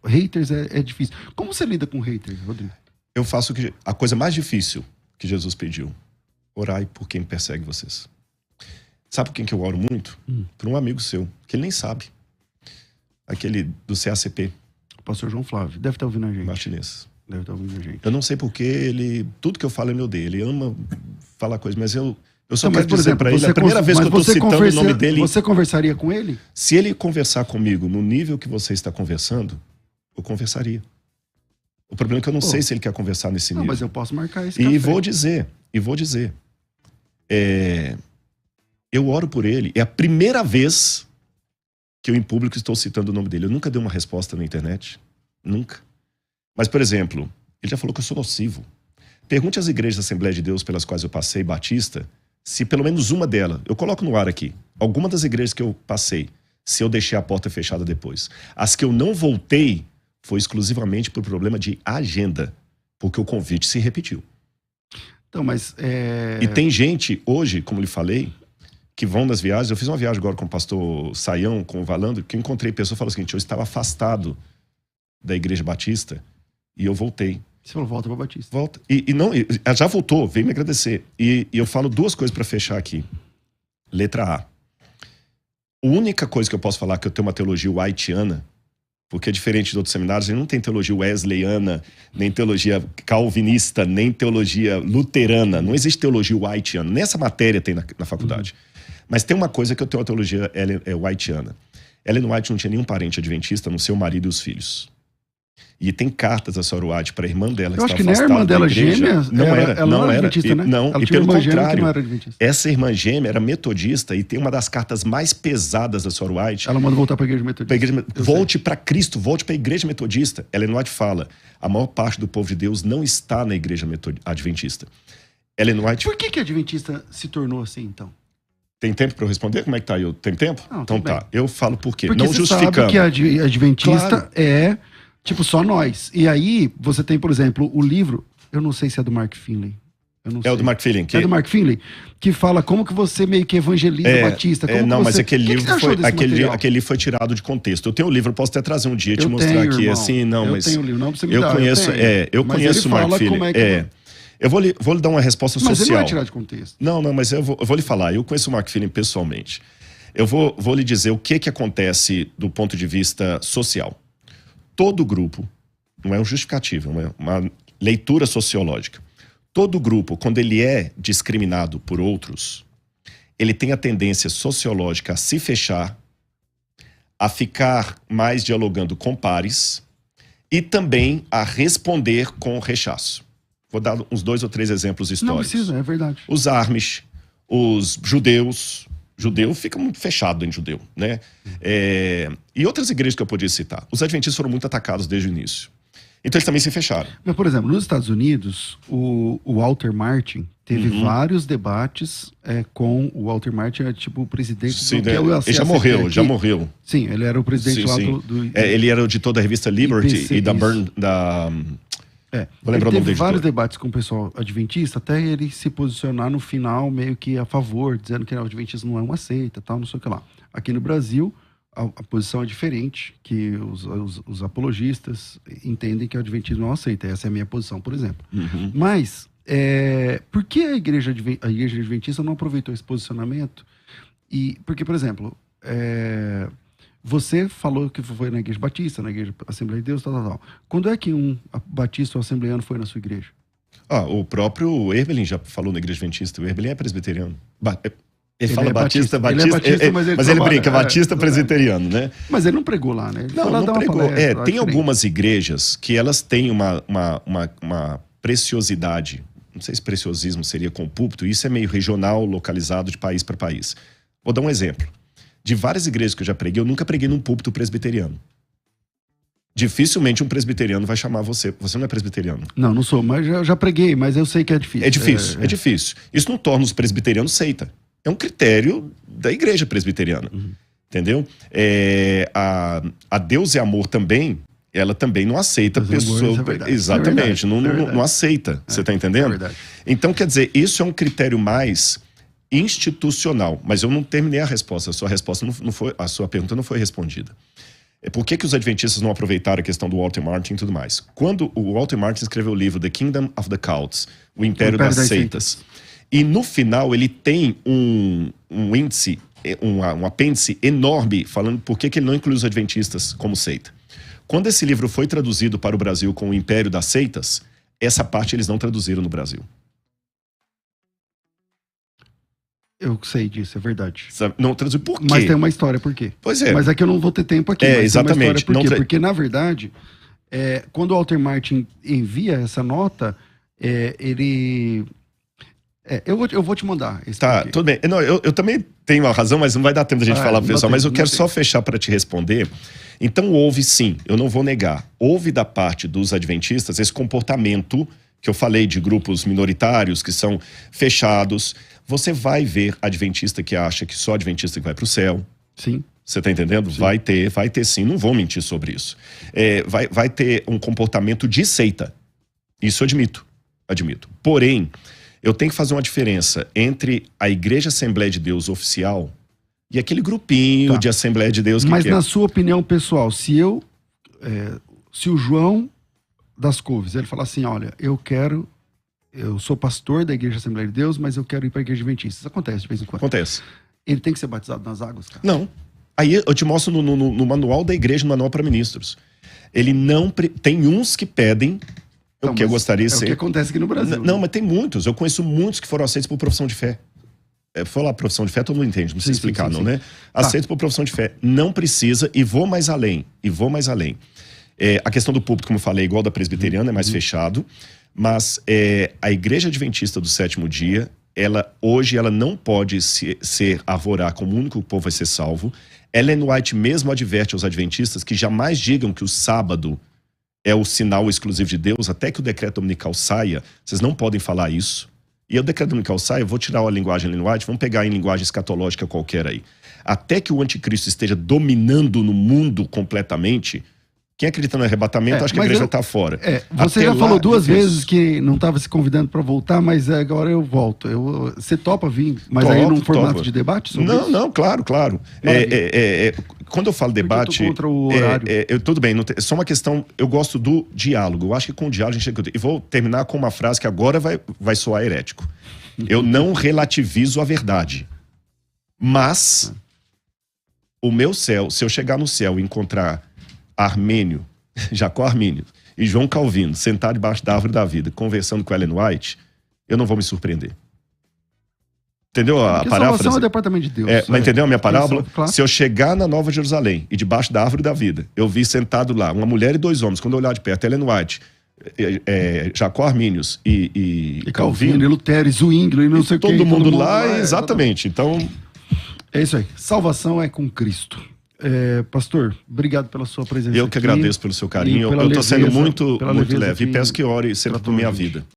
Haters é difícil. Como você lida com haters, Rodrigo?
Eu faço a coisa mais difícil que Jesus pediu. Orai por quem persegue vocês. Sabe por quem que eu oro muito? Por um amigo seu, que ele nem sabe. Aquele do CACP.
O pastor João Flávio. Deve estar ouvindo a gente.
Martinez.
Deve estar ouvindo a gente.
Eu não sei porque tudo que eu falo ele odeia. Ele ama falar coisas, mas eu só quero dizer para ele, a primeira vez que eu estou citando o nome dele...
Você conversaria com ele?
Se ele conversar comigo no nível que você está conversando, eu conversaria. O problema é que eu não sei se ele quer conversar nesse nível.
Não, mas eu posso marcar esse
café. E vou dizer. Eu oro por ele. É a primeira vez que eu em público estou citando o nome dele. Eu nunca dei uma resposta na internet. Nunca. Mas, por exemplo, ele já falou que eu sou nocivo. Pergunte às igrejas da Assembleia de Deus pelas quais eu passei, Batista, se pelo menos uma delas, eu coloco no ar aqui, alguma das igrejas que eu passei, se eu deixei a porta fechada depois. As que eu não voltei foi exclusivamente por problema de agenda, porque o convite se repetiu.
Então, mas...
E tem gente, hoje, como lhe falei, que vão nas viagens. Eu fiz uma viagem agora com o pastor Saião, com o Valandro, que eu encontrei pessoas que falaram o seguinte: eu estava afastado da Igreja Batista e eu voltei.
Você falou, volta para Batista.
Volta. Ela já voltou, veio me agradecer. E eu falo duas coisas para fechar aqui. Letra A. A única coisa que eu posso falar que eu tenho uma teologia whiteana, porque diferente de outros seminários, a gente não tem teologia wesleyana, nem teologia calvinista, nem teologia luterana. Não existe teologia whiteana. Nessa matéria tem na faculdade. Mas tem uma coisa que eu tenho uma teologia whiteana. Ellen White não tinha nenhum parente adventista, no seu marido e os filhos. E tem cartas da senhora White para a irmã dela que
eu acho
está
que nem a irmã dela gêmea.
Não era
adventista, né?
Não,
ela
e pelo contrário,
não era adventista.
Essa irmã gêmea era metodista e tem uma das cartas mais pesadas da senhora White.
Ela manda voltar para a igreja metodista.
Volte para Cristo, volte para a igreja metodista. Ellen White fala: a maior parte do povo de Deus não está na igreja adventista. Ellen White...
Por que a adventista se tornou assim, então?
Tem tempo para eu responder? Como é que tá aí? Tem tempo?
Não,
então tá. Eu falo por quê.
Porque
não
você
justificando.
sabe que a adventista
Claro.
é, tipo, só nós. E aí, você tem, por exemplo, o livro... Eu não sei se é do Mark Finley. Eu não sei.
O do Mark Finley.
É do Mark Finley, que fala como que você meio que evangeliza Batista.
Mas aquele livro foi tirado de contexto. Eu tenho o livro, eu posso até trazer um dia e te mostrar aqui.
Irmão.
Assim, não,
eu
mas
tenho o livro, não precisa me
eu
dar.
conheço, eu conheço o Mark Finley. Eu vou lhe dar uma resposta social.
Mas ele não vai tirar de contexto.
Não, mas eu vou lhe falar. Eu conheço o Mark Finley pessoalmente. Eu vou lhe dizer o que acontece do ponto de vista social. Todo grupo, não é um justificativo, é uma leitura sociológica. Todo grupo, quando ele é discriminado por outros, ele tem a tendência sociológica a se fechar, a ficar mais dialogando com pares e também a responder com rechaço. Vou dar uns 2 ou 3 exemplos históricos.
Não precisa, é verdade.
Os Amish, os judeus. Judeu fica muito fechado em judeu, né? E outras igrejas que eu podia citar. Os adventistas foram muito atacados desde o início. Então eles também se fecharam.
Mas, por exemplo, nos Estados Unidos, o Walter Martin Teve vários debates com o Walter Martin, tipo o presidente...
Sim, ele já morreu.
Sim, ele era o presidente lá do...
ele era o editor da revista Liberty
IPC,
e da Burn... Vou lembrar o nome do editor.
Teve vários debates com o pessoal adventista, até ele se posicionar no final meio que a favor, dizendo que o adventismo não é uma seita, tal, não sei o que lá. Aqui no Brasil, a posição é diferente, que os apologistas entendem que o adventismo é uma seita. Essa é a minha posição, por exemplo. Mas... por que a igreja adventista não aproveitou esse posicionamento? Porque, por exemplo, você falou que foi na igreja batista, na igreja Assembleia de Deus, tal. Quando é que um batista ou assembleiano foi na sua igreja?
O próprio Erbelin já falou na igreja adventista. O Erbelin é presbiteriano. Ele fala
batista,
mas ele brinca, batista presbiteriano, né?
Mas ele não pregou lá, né? Ele
não pregou. Palestra, tem algumas igrejas que elas têm uma preciosidade. Não sei se preciosismo seria com o púlpito, isso é meio regional, localizado de país para país. Vou dar um exemplo. De várias igrejas que eu já preguei, eu nunca preguei num púlpito presbiteriano. Dificilmente um presbiteriano vai chamar você. Você não é presbiteriano.
Não sou, mas eu já preguei, mas eu sei que é difícil.
É difícil. Isso não torna os presbiterianos seita. É um critério da igreja presbiteriana. Entendeu? A Deus é Amor também... ela também não aceita pessoas... Exatamente, não aceita. Você está entendendo? Então, quer dizer, isso é um critério mais institucional. Mas eu não terminei a resposta. A sua pergunta não foi respondida. Por que os adventistas não aproveitaram a questão do Walter Martin e tudo mais? Quando o Walter Martin escreveu o livro The Kingdom of the Cults, o Império das Seitas, e no final ele tem um índice, um apêndice enorme falando por que ele não inclui os adventistas como seita. Quando esse livro foi traduzido para o Brasil com o Império das Seitas, essa parte eles não traduziram no Brasil.
Eu sei disso, é verdade.
Não traduziu por quê?
Mas tem uma história por quê.
Pois é.
Mas é que eu não vou ter tempo aqui.
Exatamente.
Por quê? Porque, na verdade, quando o Walter Martin envia essa nota, ele... eu vou te mandar.
Tá, tudo bem. Não, eu também tenho a razão, mas não vai dar tempo da gente falar pro pessoal. Mas eu quero só fechar para te responder. Então houve sim, eu não vou negar, houve da parte dos adventistas esse comportamento que eu falei de grupos minoritários que são fechados. Você vai ver adventista que acha que só adventista que vai pro céu.
Sim.
Você tá entendendo? Sim. Vai ter sim, não vou mentir sobre isso. Vai ter um comportamento de seita. Isso eu admito. Porém, eu tenho que fazer uma diferença entre a Igreja Assembleia de Deus oficial e aquele grupinho de Assembleia de Deus que
Mas na sua opinião pessoal, se o João das Couves, ele falar assim, olha, eu sou pastor da Igreja Assembleia de Deus, mas eu quero ir para a Igreja Adventista. Isso acontece de vez em quando.
Acontece.
Ele tem que ser batizado nas águas, cara?
Não. Aí eu te mostro no manual da igreja, no manual para ministros. Ele não... Tem uns que pedem... o que eu gostaria de ser...
o que acontece aqui no Brasil.
Não, mas tem muitos. Eu conheço muitos que foram aceitos por profissão de fé. Falar profissão de fé, todo mundo entende. Não precisa explicar, não, né? Aceito por profissão de fé. Não precisa e vou mais além. A questão do púlpito, como eu falei, igual da presbiteriana, é mais fechado. Mas a Igreja Adventista do Sétimo Dia, hoje ela não pode ser arvorar como o único povo vai ser salvo. Ellen White mesmo adverte aos adventistas que jamais digam que o sábado é o sinal exclusivo de Deus, até que o decreto dominical saia. Vocês não podem falar isso. E o decreto dominical saia, eu vou tirar a linguagem Ellen White, vamos pegar em linguagem escatológica qualquer aí. Até que o anticristo esteja dominando no mundo completamente, quem acredita no arrebatamento, acho que a igreja está fora.
Você já falou duas vezes que não estava se convidando para voltar, mas agora eu volto. Você topa vir, mas aí num formato de debate sobre isso?
Não, claro. Quando eu falo debate...
Eu tô contra o horário.
Tudo bem, é só uma questão... Eu gosto do diálogo. Eu acho que com o diálogo a gente... E vou terminar com uma frase que agora vai soar herético. Eu não relativizo a verdade. Mas o meu céu, se eu chegar no céu e encontrar Armênio, Jacó Armínio e João Calvino sentado debaixo da árvore da vida, conversando com Ellen White, eu não vou me surpreender. Entendeu a paráfrase?
Salvação é o departamento de Deus.
Mas entendeu a minha parábola?
Claro.
Se eu chegar na Nova Jerusalém e debaixo da árvore da vida, eu vi sentado lá uma mulher e dois homens, quando eu olhar de perto, Ellen White, Jacó Armínios e Calvino,
e Lutero, e Zwingli, e não sei o que.
Todo mundo lá, exatamente. Então...
É isso aí. Salvação é com Cristo. Pastor, obrigado pela sua presença.
Eu que agradeço pelo seu carinho. Eu estou sendo muito leve e peço que ore sempre por minha vida.